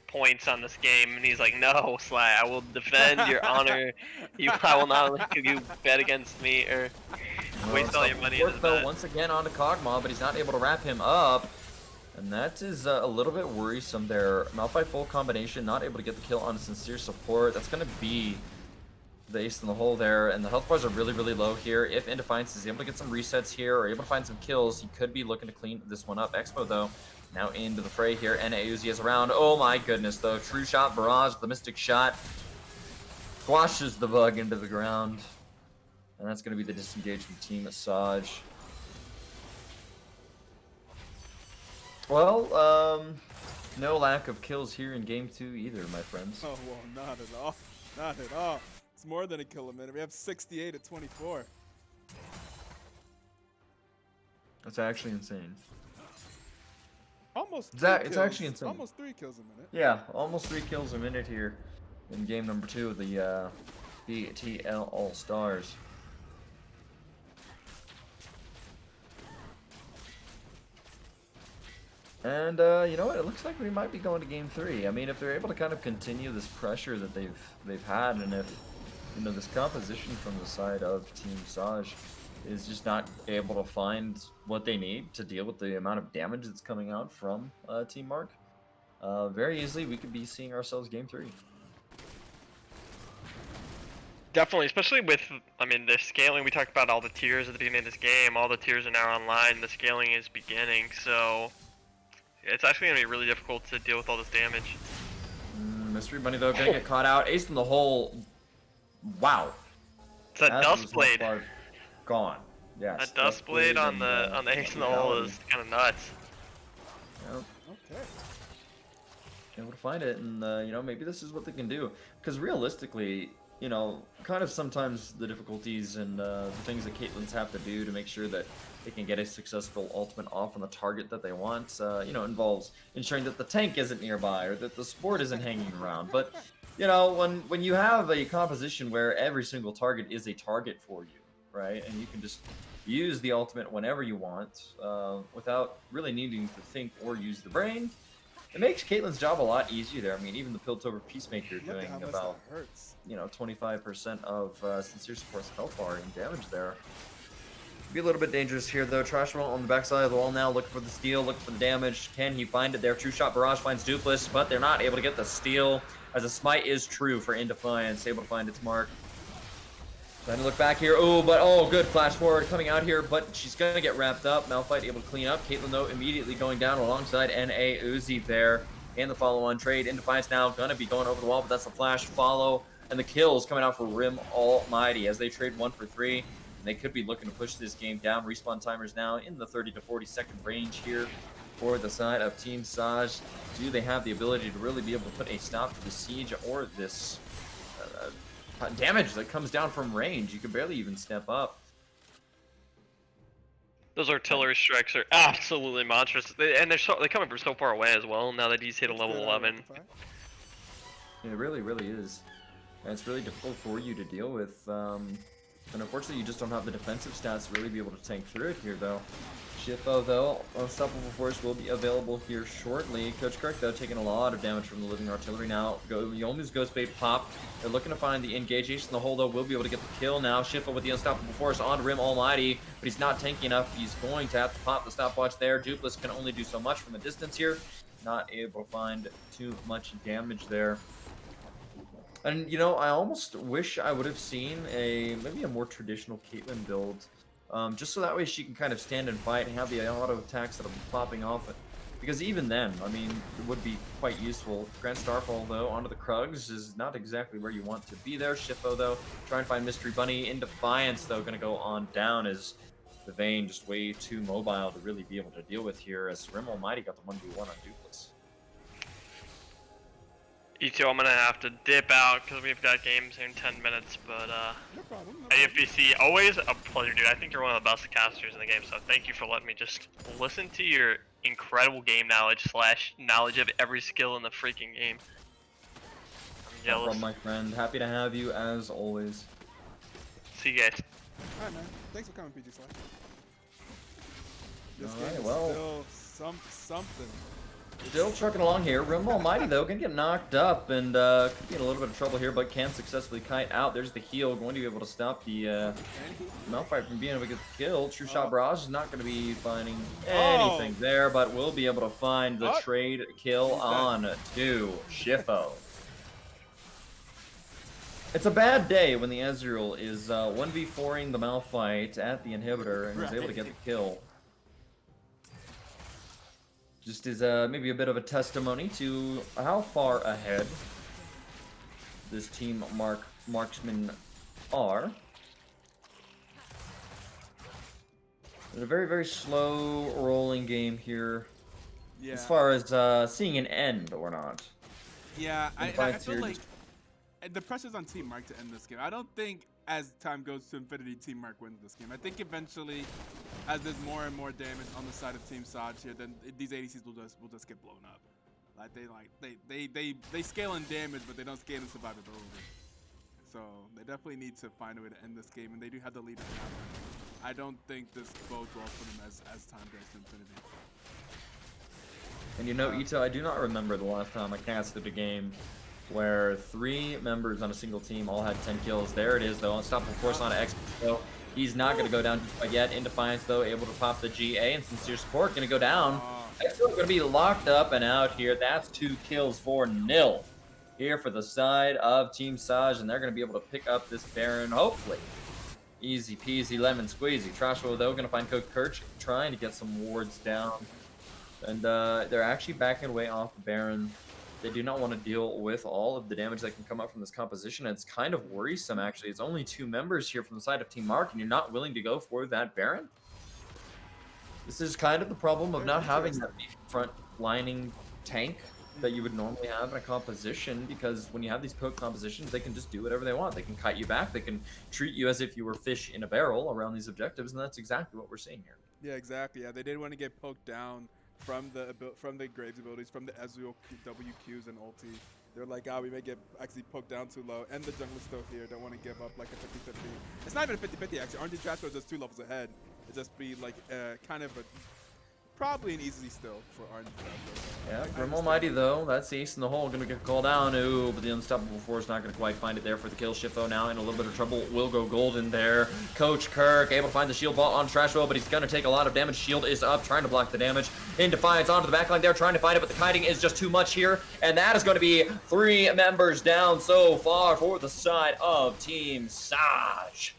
points on this game, and he's like, "No, Sly, I will defend your honor. I will not let you bet against me or waste all your money." Though, once again onto Kog'Maw, but he's not able to wrap him up, and that is a little bit worrisome there. Malphite full combination, not able to get the kill on Sincere Support. That's going to be the ace in the hole there, and the health bars are really, really low here. If Indefiance is able to get some resets here or able to find some kills, he could be looking to clean this one up. Expo, though, now into the fray here. Uzi is around. Oh my goodness, though. True Shot Barrage, the Mystic Shot, squashes the bug into the ground. And that's going to be the disengage from Team Massage. Well, no lack of kills here in Game 2 either, my friends. Oh, well, not at all. Not at all. It's more than a kill a minute. We have 68 at 24. That's actually insane. Almost It's three it's kills. actually insane. Almost 3 kills a minute. Yeah, almost 3 kills a minute here in game number 2 of the BTL All-Stars. And you know what? It looks like we might be going to game 3. I mean, if they're able to kind of continue this pressure that they've had, and if this composition from the side of Team Saj is just not able to find what they need to deal with the amount of damage that's coming out from Team Mark, very easily we could be seeing ourselves game 3. Definitely, especially with, I mean, the scaling. We talked about all the tiers at the beginning of this game. All the tiers are now online. The scaling is beginning, so it's actually going to be really difficult to deal with all this damage. Mystery Bunny, though, gonna get caught out. Ace in the hole. Wow. It's a Dust Blade. Gone. Yes. A Dust Blade on the Ace in the hole is kind of nuts. Yep. Okay. Able to find it, and maybe this is what they can do. Because realistically, kind of sometimes the difficulties and the things that Caitlyn's have to do to make sure that they can get a successful ultimate off on the target that they want, involves ensuring that the tank isn't nearby or that the support isn't hanging around. But, when you have a composition where every single target is a target for you, right, and you can just use the ultimate whenever you want without really needing to think or use the brain, it makes Caitlyn's job a lot easier there. I mean, even the Piltover Peacemaker doing about 25% of Sincere Support's health bar and damage there. Be a little bit dangerous here, though. Trash Roll on the backside of the wall now, looking for the steal, looking for the damage. Can he find it there? True Shot Barrage finds Dupless, but they're not able to get the steal, as a smite is true for Indefiance, able to find its mark. Trying to look back here. Oh, good flash forward coming out here, but she's going to get wrapped up. Malphite able to clean up. Caitlyn, though, immediately going down alongside NA Uzi there. And the follow-on trade. Indefiance now going to be going over the wall, but that's the flash follow. And the kills coming out for Rim Almighty as they trade 1 for 3. And they could be looking to push this game down. Respawn timers now in the 30 to 40 second range here for the side of Team Saj. Do they have the ability to really be able to put a stop to the siege or this damage that comes down from range? You can barely even step up. Those artillery strikes are absolutely monstrous, and they're coming from so far away as well. Now that he's hit a level 11, it really, really is. And it's really difficult for you to deal with. And unfortunately, you just don't have the defensive stats to really be able to tank through it here, though. Shifo, though, Unstoppable Force will be available here shortly. Coach Kirk, though, taking a lot of damage from the Living Artillery now. Yomu's Ghost Bait pop. They're looking to find the engage. Ace in the hole, though, will be able to get the kill now. Shifo with the Unstoppable Force on Rim Almighty, but he's not tanky enough. He's going to have to pop the stopwatch there. Dupless can only do so much from a distance here. Not able to find too much damage there. And, I almost wish I would have seen maybe a more traditional Caitlyn build. Just so that way she can kind of stand and fight and have the auto attacks that will be popping off. Because even then, I mean, it would be quite useful. Grand Starfall, though, onto the Krugs is not exactly where you want to be there. Shifo, though, try and find Mystery Bunny. Indefiance, though, going to go on down as the Vayne just way too mobile to really be able to deal with here, as Rim Almighty got the 1v1 on Dupless. E2, I'm gonna have to dip out because we've got games in 10 minutes, but No problem. No problem. AFBC, always a pleasure, dude. I think you're one of the best casters in the game, so thank you for letting me just listen to your incredible game knowledge / knowledge of every skill in the freaking game. I'm No jealous. problem, my friend. Happy to have you as always. See you guys. Alright, man. Thanks for coming, PG Sly. This Alright, game is well. still something. Still trucking along here. Rim Almighty, though, gonna get knocked up and could be in a little bit of trouble here, but can successfully kite out. There's the heal, going to be able to stop the Malphite from being able to get the kill. True Shot Barrage is not going to be finding anything there, but will be able to find the trade kill on to Shifo. It's a bad day when the Ezreal is 1v4ing the Malphite at the inhibitor and is able to get the kill. Just is maybe a bit of a testimony to how far ahead this team marksmen are. It's a very, very slow rolling game here. Yeah. As far as seeing an end or not. Yeah, I feel like the pressure's on Team Mark to end this game. I don't think as time goes to infinity, Team Mark wins this game. I think eventually, as there's more and more damage on the side of Team Saj here, then these ADCs will just get blown up. Like they scale in damage, but they don't scale in survivability. So they definitely need to find a way to end this game, and they do have the lead now. I don't think this bodes well for them as time goes to infinity. And you know, Ito, I do not remember the last time I casted a game where 3 members on a single team all had 10 kills. There it is, though. Unstoppable Force on Expo. He's not going to go down yet. In Defiance, though, able to pop the GA, and Sincere Support going to go down. Expo going to be locked up and out here. That's 2 kills for nil here for the side of Team Saj, and they're going to be able to pick up this Baron, hopefully. Easy peasy lemon squeezy. Trashwell, though, going to find Coach Kirch trying to get some wards down. And they're actually backing away off the Baron. They do not want to deal with all of the damage that can come up from this composition. It's kind of worrisome, actually. It's only 2 members here from the side of Team Mark, and you're not willing to go for that Baron? This is kind of the problem of not having that front lining tank that you would normally have in a composition, because when you have these poke compositions, they can just do whatever they want. They can kite you back. They can treat you as if you were fish in a barrel around these objectives, and that's exactly what we're seeing here. Yeah, exactly. Yeah, they did want to get poked down from the Graves abilities, from the Ezreal WQs and ulti. They're like, we may get actually poked down too low, and the jungler's still here. Don't want to give up like a 50-50. It's not even a 50-50 actually. RNG Trash is just 2 levels ahead. It just be like kind of a probably an easy still for RNG Trash. Yeah, Grim Almighty though, that's the ace in the hole, gonna get called down. Ooh, but the Unstoppable Force not gonna quite find it there for the kill. Shifo now in a little bit of trouble. Will go golden there. Coach Kirk able to find the shield ball on Trashwell, but he's gonna take a lot of damage. Shield is up, trying to block the damage. In Defiance onto the backline there, trying to find it, but the kiting is just too much here. And that is gonna be 3 members down so far for the side of Team Saj.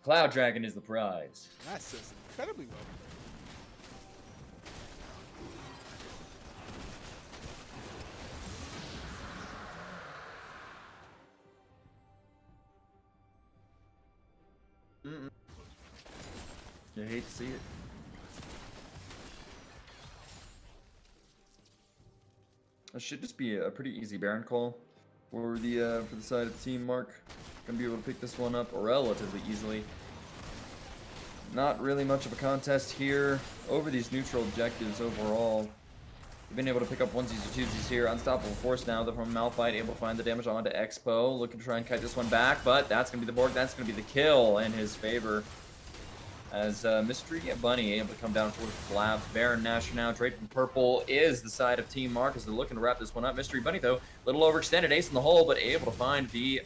Cloud Dragon is the prize. That's just incredibly well. You hate to see it. It should just be a pretty easy Baron call for the side of Team Mark. Gonna be able to pick this one up relatively easily. Not really much of a contest here over these neutral objectives overall. We've been able to pick up onesies or twosies here. Unstoppable Force now, though, from Malphite, able to find the damage onto Expo. Looking to try and kite this one back, but that's going to be the Borg. That's going to be the kill in his favor. As Mystery Bunny able to come down towards Blabs. Baron Nash now, draped in purple, is the side of Team Mark as they're looking to wrap this one up. Mystery Bunny, though, a little overextended. Ace in the hole, but able to find the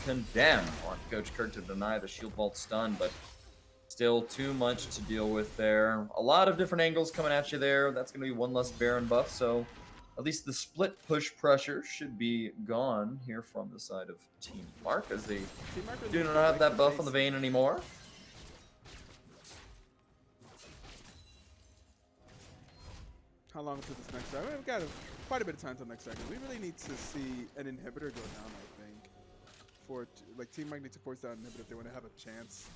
Condemn on Coach Kirk to deny the shield vault stun, but still too much to deal with there. A lot of different angles coming at you there. That's going to be 1 less Baron buff, so at least the split push pressure should be gone here from the side of Team Mark, as they do not have that buff on the Vayne anymore. How long until this next round? We've got quite a bit of time until next round. We really need to see an inhibitor go down, I think. For like Team Mark needs to force down an inhibitor if they want to have a chance.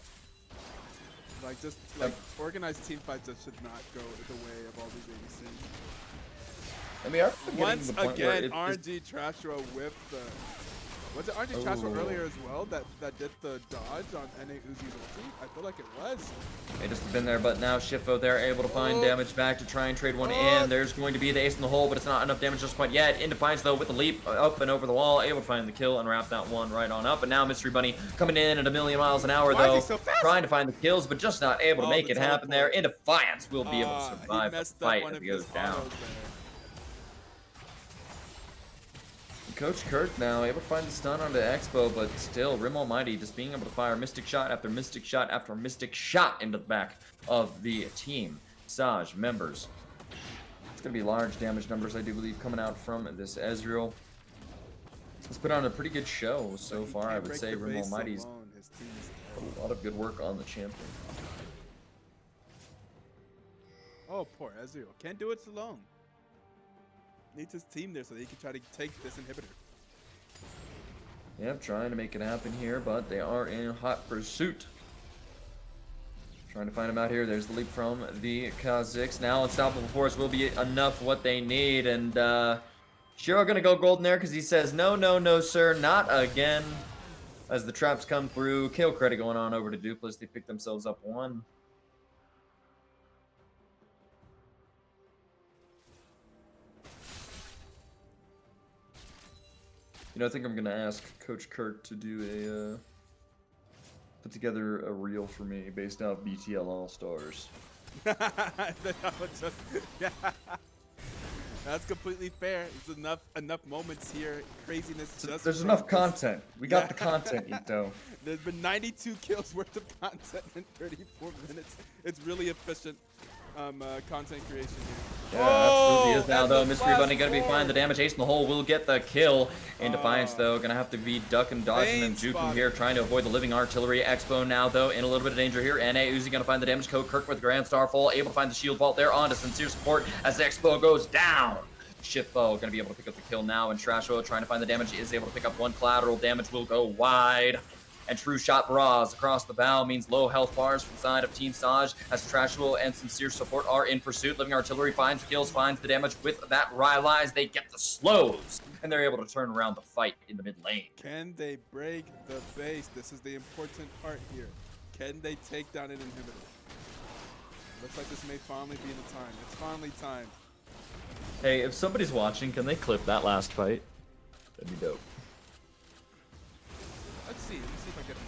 Like just like organized team fights that should not go the way of all these ADCs. And we are getting Once to the point where again, it's RNG Trashro with the. Was it RNG Trashro earlier as well that did the dodge on NA Uzi's ulti? I feel like it was. It just been there, but now Shifo there able to find damage back to try and trade one in. There's going to be the ace in the hole, but it's not enough damage just quite yet. In Defiance though with the leap up and over the wall, able to find the kill, unwrap that one right on up. And now Mystery Bunny coming in at 1,000,000 miles an hour Why is though, he so fast? trying to find the kills, but just not able to make The it happen there. teleport. In Defiance will be able to He survive the messed up fight one as of he goes his down. autos there. Coach Kirk now able to find the stun onto Expo, but still, Rim Almighty just being able to fire Mystic Shot after Mystic Shot after Mystic Shot into the back of the team. Saj members. It's going to be large damage numbers, I do believe, coming out from this Ezreal. It's put on a pretty good show so far, I would say. Rim Almighty's a lot of good work on the champion. Oh, poor Ezreal. Can't do it alone. Needs his team there so that he can try to take this inhibitor. Yep, trying to make it happen here, but they are in hot pursuit. Trying to find him out here. There's the leap from the Kazakhs. Now Unstoppable Force will be enough what they need, and Shiro gonna go golden there because he says, no, no, no, sir, not again. As the traps come through, kill credit going on over to Dupless. They pick themselves up one. You know, I think I'm gonna ask Coach Kirk to do a put together a reel for me based off BTL All Stars. Yeah. That's completely fair. There's enough moments here. Craziness. So there's enough content. We got the content, Ito. There's been 92 kills worth of content in 34 minutes. It's really efficient content creation here. Yeah, absolutely is now though. Mystery flash Bunny gonna be fine. The damage ace in the hole will get the kill. In Defiance Oh. though, gonna have to be duck and dodging and Vein juking spotted. here, trying to avoid the living artillery. Expo now though in a little bit of danger here. NA Uzi gonna find the damage code. Kirk with Grand Starfall, able to find the shield vault there on to Sincere support as Expo goes down. Shifo gonna be able to pick up the kill now, and Trasho trying to find the damage is able to pick up one. Collateral damage will go wide. And True Shot Barrage across the bow means low health bars from the side of Team Saj as Trashuel and Sincere Support are in pursuit. Living Artillery finds the kills, finds the damage with that Rylai's. They get the slows, and they're able to turn around the fight in the mid lane. Can they break the base? This is the important part here. Can they take down an inhibitor? Looks like this may finally be the time. It's finally time. Hey, if somebody's watching, can they clip that last fight? That'd be dope. Let's see. Let me see if I get this.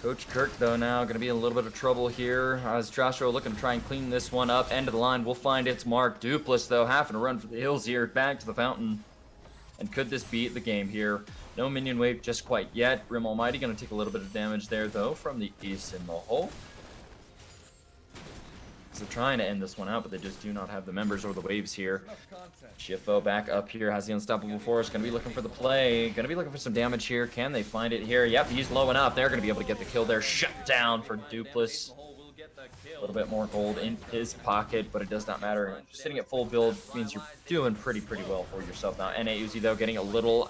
Coach Kirk, though, now going to be in a little bit of trouble here as Joshua looking to try and clean this one up. End of the line, we'll find its mark. Dupless, though, having to run for the hills here, back to the fountain. And could this be the game here? No minion wave just quite yet. Rim Almighty going to take a little bit of damage there, though, from the ace in the hole. So they're trying to end this one out, but they just do not have the members or the waves here. Shifo back up here, has the Unstoppable Force, going to be looking for the play, going to be looking for some damage here. Can they find it here? Yep, he's low enough. They're going to be able to get the kill there. Shut down for Dupless. A little bit more gold in his pocket, but it does not matter. Sitting at full build means you're doing pretty well for yourself now. NA Uzi, though, getting a little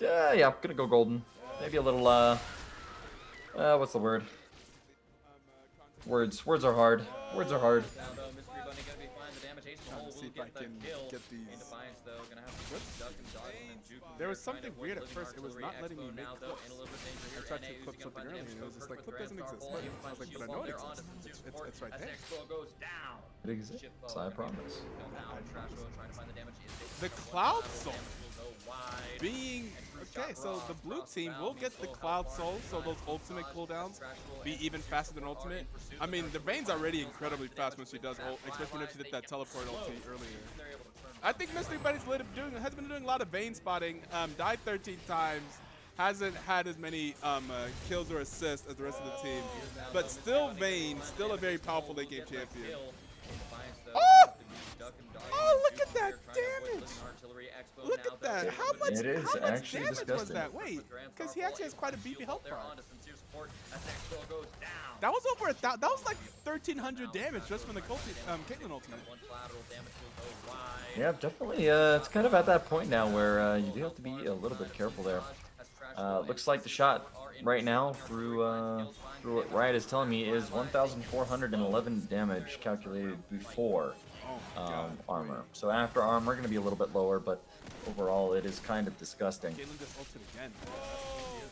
yeah, gonna go golden. Maybe a little, what's the word? Words are hard. Words are hard. Trying to see if I can get these. There was something weird at first. It was not letting me make clips. I tried to clip something earlier, and it was just like, clip doesn't exist. I was like, but I know it exists. It's right there. It exists, I promise. The Cloud Soul being okay, so the blue team will get the Cloud Soul, so those ultimate cooldowns be even faster than ultimate. I mean, the Vayne's already incredibly fast when she does ult, especially when she did that teleport ulti earlier. I think Mystery Bunny's has been doing a lot of Vayne spotting. Died 13 times, hasn't had as many kills or assists as the rest of the team, but still Vayne, still a very powerful late game champion. Oh! Oh, look at that damage! Look at that! How much damage was that? Wait, because he actually has quite a beefy health bar. That was over that was like 1,300 damage just from the Caitlyn ultimate. Yeah, definitely. It's kind of at that point now where you do have to be a little bit careful there. Looks like the shot right now through Riot is telling me is 1,411 damage calculated before armor. So after armor, going to be a little bit lower, but overall it is kind of disgusting. Caitlyn just ulted again.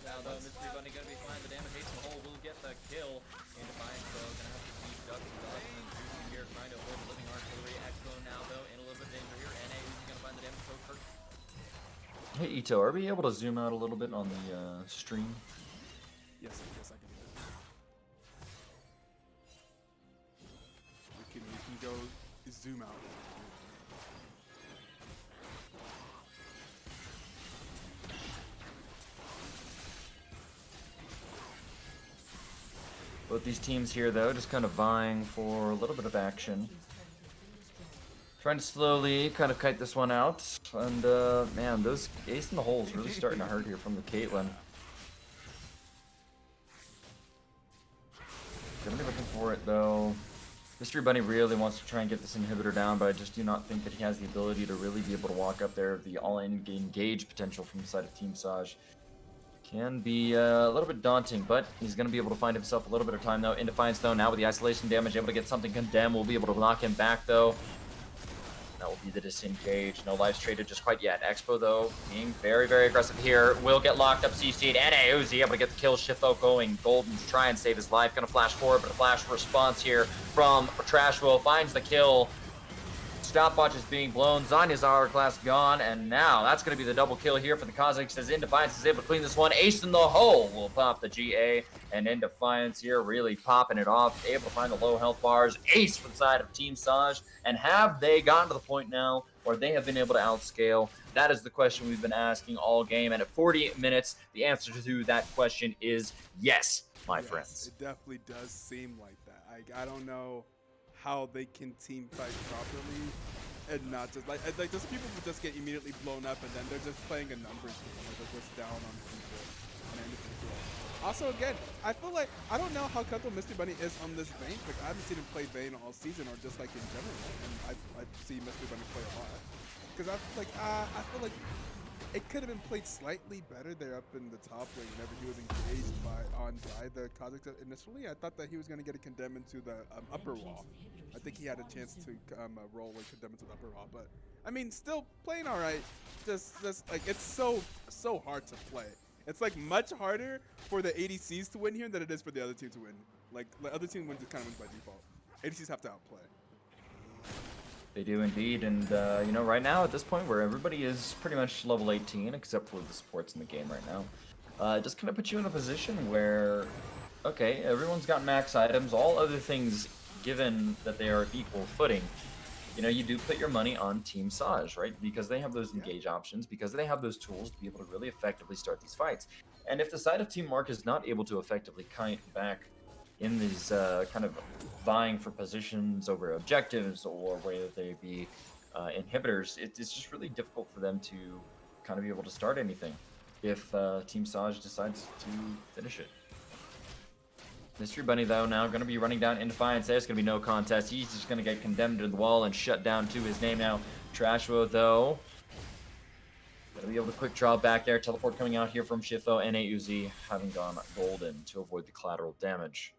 Now though, Mystery Bunny gonna be fine. The damage Ace in the hole will get the kill. And Defiance though gonna have to keep ducking dodging and Juicy here trying to avoid the living artillery. Expo now though in a little bit of danger here. NA is gonna find the damage so Kurt. Hey Ito, are we able to zoom out a little bit on the stream? Yes, I can do that. We can go zoom out. Both these teams here, though, just kind of vying for a little bit of action. Trying to slowly kind of kite this one out. And, man, those ace in the holes really starting to hurt here from the Caitlyn. Gonna be looking for it, though. Mystery Bunny really wants to try and get this inhibitor down, but I just do not think that he has the ability to really be able to walk up there. The all-in engage potential from the side of Team Saj can be a little bit daunting, but he's going to be able to find himself a little bit of time, though. In Defiance, though, now with the isolation damage, able to get something condemned. We'll be able to knock him back, though. That will be the disengage. No lives traded just quite yet. Expo, though, being very, very aggressive here. Will get locked up, CC'd. NA Uzi able to get the kill. Shifo going golden to try and save his life. Going to flash forward, but a flash response here from Trashwell. Finds the kill. Stopwatch is being blown. Zanya's hourglass gone, and now that's going to be the double kill here for the Kazakhs as In Defiance is able to clean this one. Ace in the hole will pop the GA, and In Defiance here really popping it off, able to find the low health bars. Ace from the side of Team Saj, and have they gotten to the point now where they have been able to outscale? That is the question we've been asking all game, and at 40 minutes, the answer to that question is yes, my friends. It definitely does seem like that. I don't know how they can team fight properly and not just like just people would just get immediately blown up and then they're just playing a numbers game. Like they're just down on people and anything cool. Also, again, I feel like I don't know how comfortable Mystery Bunny is on this Vayne pick. I haven't seen him play Vayne all season or just like in general, and I see Mystery Bunny play a lot because I feel like it could have been played slightly better there up in the top lane whenever he was engaged by the Kazakhs initially. I thought that he was going to get a condemn into the upper wall. I think he had a chance to roll and condemn into the upper wall, but I mean, still playing all right. Just like it's so hard to play. It's like much harder for the ADCs to win here than it is for the other team to win. Like the other team kind of wins by default. ADCs have to outplay. They do indeed, and you know, right now at this point where everybody is pretty much level 18 except for the supports in the game right now, it just kind of puts you in a position where, okay, everyone's got max items, all other things given that they are of equal footing. You know, you do put your money on Team Saj, right? Because they have those engage options, because they have those tools to be able to really effectively start these fights. And if the side of Team Mark is not able to effectively kite back in these kind of vying for positions over objectives or whether they be inhibitors, it's just really difficult for them to kind of be able to start anything if Team Saj decides to finish it. Mystery Bunny, though, now going to be running down In Defiance. There's going to be no contest. He's just going to get condemned to the wall and shut down to his name now. Trashwo, though, going to be able to quick draw back there. Teleport coming out here from Shifo and Uzi having gone golden to avoid the collateral damage.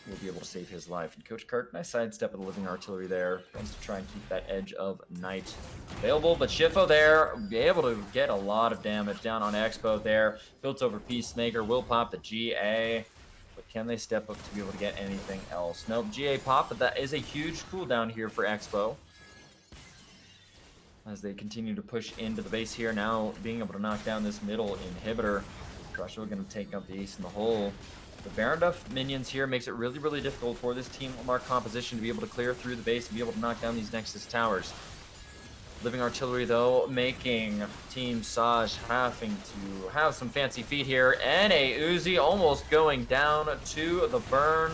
Will be able to save his life. And Coach Kurt, nice sidestep of the living artillery there. Wants to try and keep that edge of night available, but Shifo there, be able to get a lot of damage down on Expo there. Built over Peacemaker, will pop the GA. But can they step up to be able to get anything else? Nope, GA pop, but that is a huge cooldown here for Expo. As they continue to push into the base here, now being able to knock down this middle inhibitor. Crusher going to take up the ace in the hole. The Baron Duff minions here makes it really, really difficult for this Team Mark composition to be able to clear through the base and be able to knock down these Nexus towers. Living Artillery, though, making Team Saj having to have some fancy feet here. And a Uzi almost going down to the burn.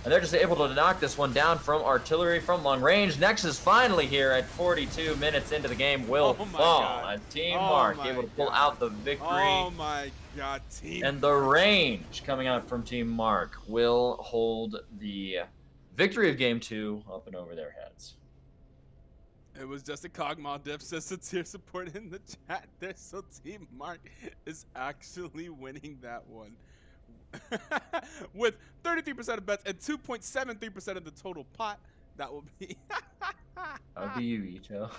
And they're just able to knock this one down from artillery from long range. Nexus finally here at 42 minutes into the game will fall. And Team Mark able to pull out the victory. Oh my god, Team And the range coming out from Team Mark will hold the victory of Game 2 up and over their heads. It was just a Cogmaw diff, says it's here support in the chat there, so Team Mark is actually winning that one. with 33% of bets and 2.73% of the total pot. That will be. That would be you, Ito.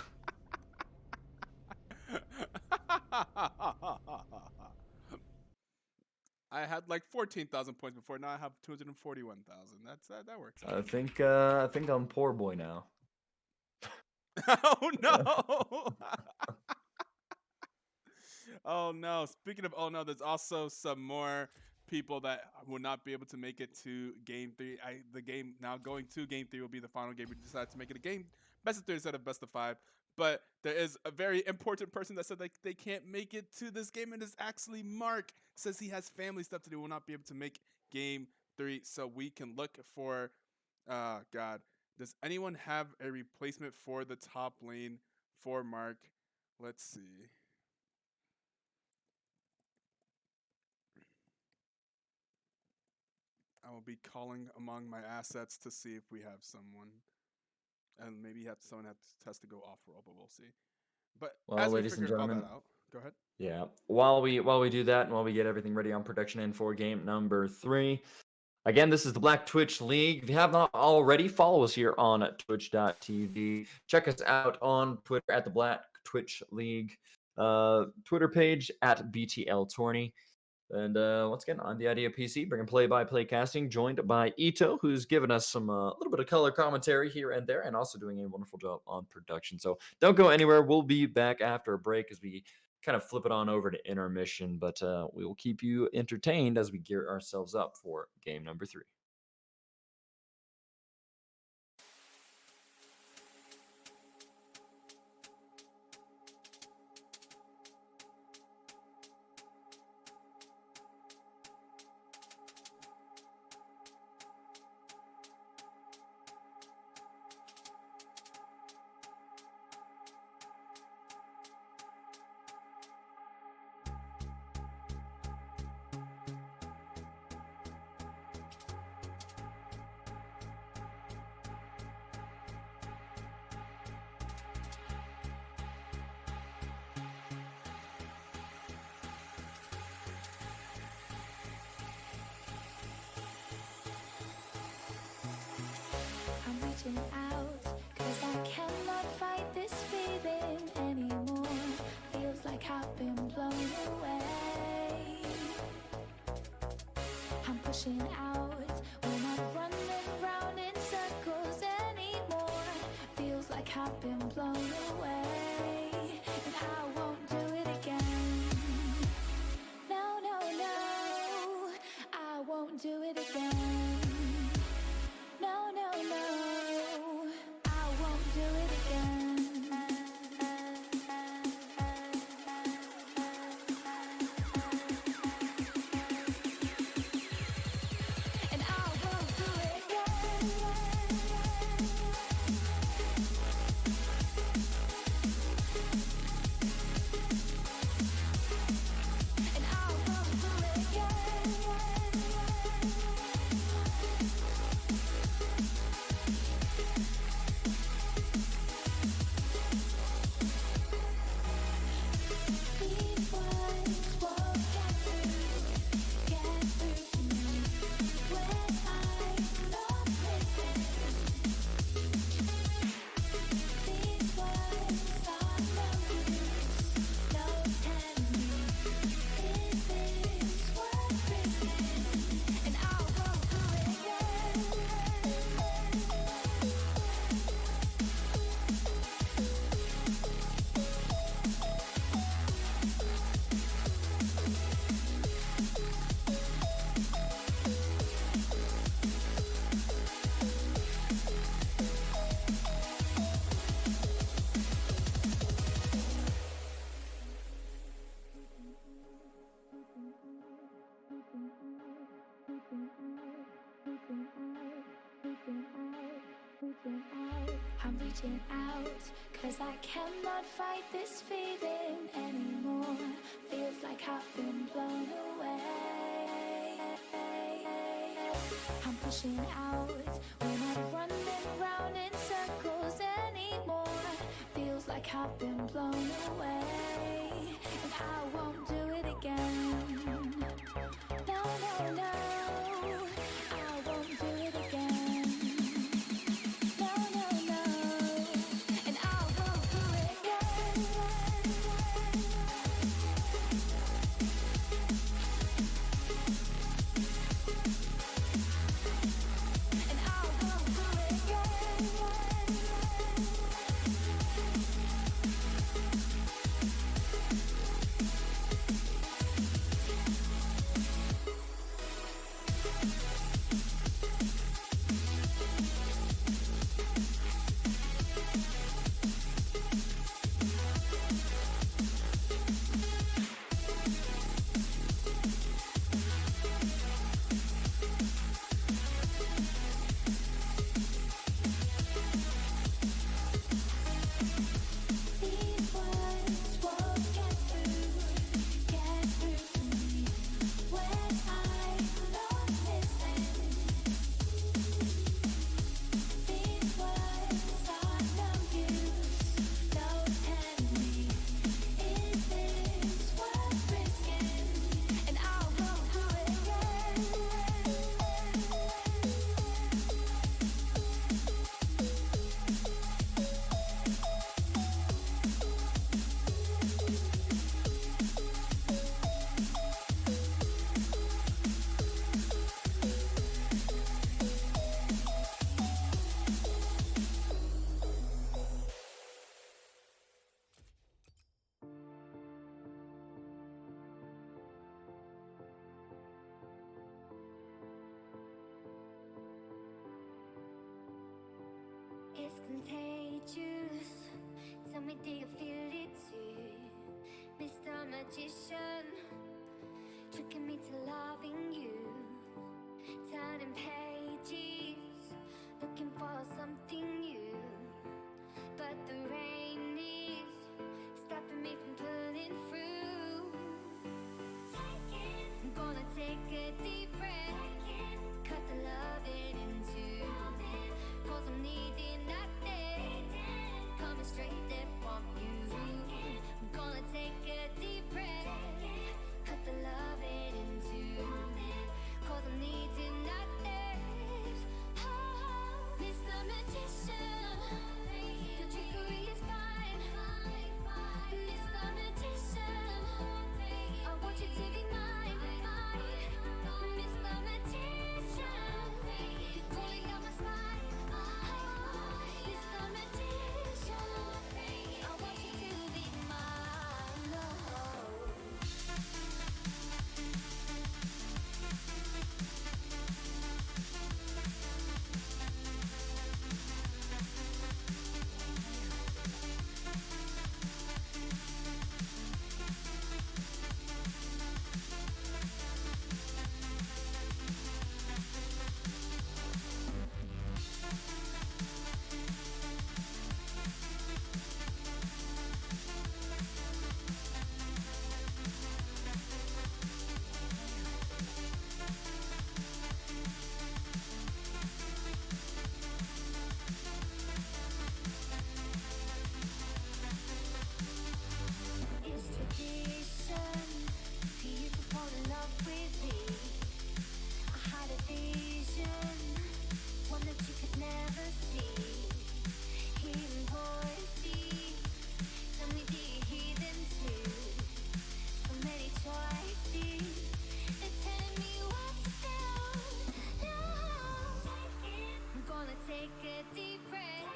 I had like 14,000 points before. Now I have 241,000. That works out. I think I'm poor boy now. Oh no! Oh no! Speaking of oh no, there's also some more people that will not be able to make it to game 3. The game now going to game 3 will be the final game. We decided to make it a game best of 3 instead of best of 5. But there is a very important person that said like they can't make it to this game, and it's actually Mark. Says he has family stuff to do, will not be able to make game 3, so we can look for. God, does anyone have a replacement for the top lane for Mark? Let's see. I will be calling among my assets to see if we have someone, and maybe someone has to go off roll, but we'll see. But Well, as we ladies and figure all that gentlemen, out, go ahead. yeah. While we do that and while we get everything ready on production end for game number 3, again, this is the Black Twitch League. If you have not already, follow us here on twitch.tv. Check us out on Twitter at the Black Twitch League. Twitter page at BTL Tourney. And once again, I'm the Idea PC, bringing play-by-play casting, joined by Ito, who's given us some little bit of color commentary here and there, and also doing a wonderful job on production. So don't go anywhere. We'll be back after a break as we kind of flip it on over to intermission, but we will keep you entertained as we gear ourselves up for game number 3. I'm reaching out, 'cause I cannot fight this feeling anymore. Feels like I've been blown away. I'm pushing out, we're not running round in circles anymore. Feels like I've been blown away, and I won't do it again. No, no, no, I won't do it again. No, no, no, I won't do it again. And I won't do it again. And I won't do it again. These words won't get through to me when I'm not listening. These words are no use, no telling me, is this worth risking? And I won't do it again. I'm reaching out, 'cause I cannot fight this feeling anymore. Feels like I've been blown away. I'm pushing out, we're not running round in circles anymore. Feels like I've been blown away, and I won't do it again. No, no, no. into loving you. Turning pages, looking for something new. But the rain is stopping me from pulling through. I'm gonna take a deep breath, cut the loving in two. Cause I'm needing nothing, coming straight there from you. I'm gonna take a deep breath, cut the loving in two. Cause I'm needing nothing. Oh, Mr. Magician, your trickery is fine. Mr. Magician, I want you to be mine. Mr. Magician, you're calling out my spine. Mr. Magician, I want you to be mine. Oh. It's tradition for you to fall in love with me. I had a vision, one that you could never see. Hearing voices, tell me do you hear them too? So many choices, they're telling me what to do. No, I'm gonna take a deep breath,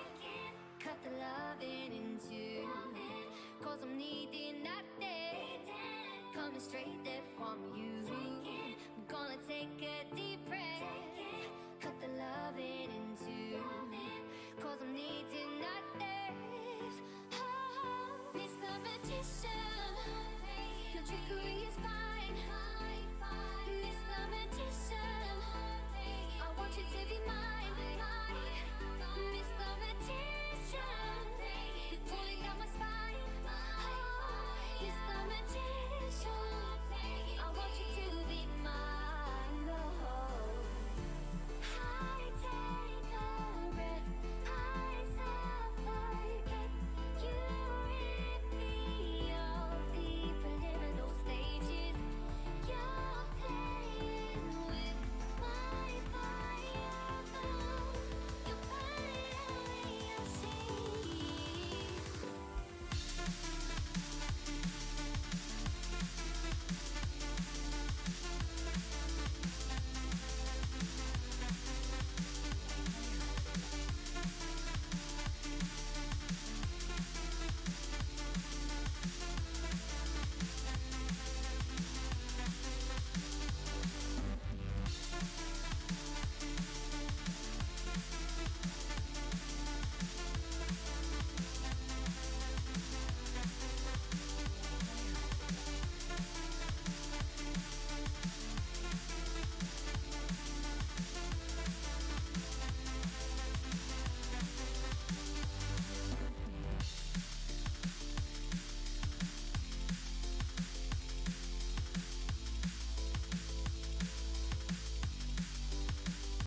cut the loving in two. Cause I'm needing nothing, coming straight there from you. I'm gonna take a deep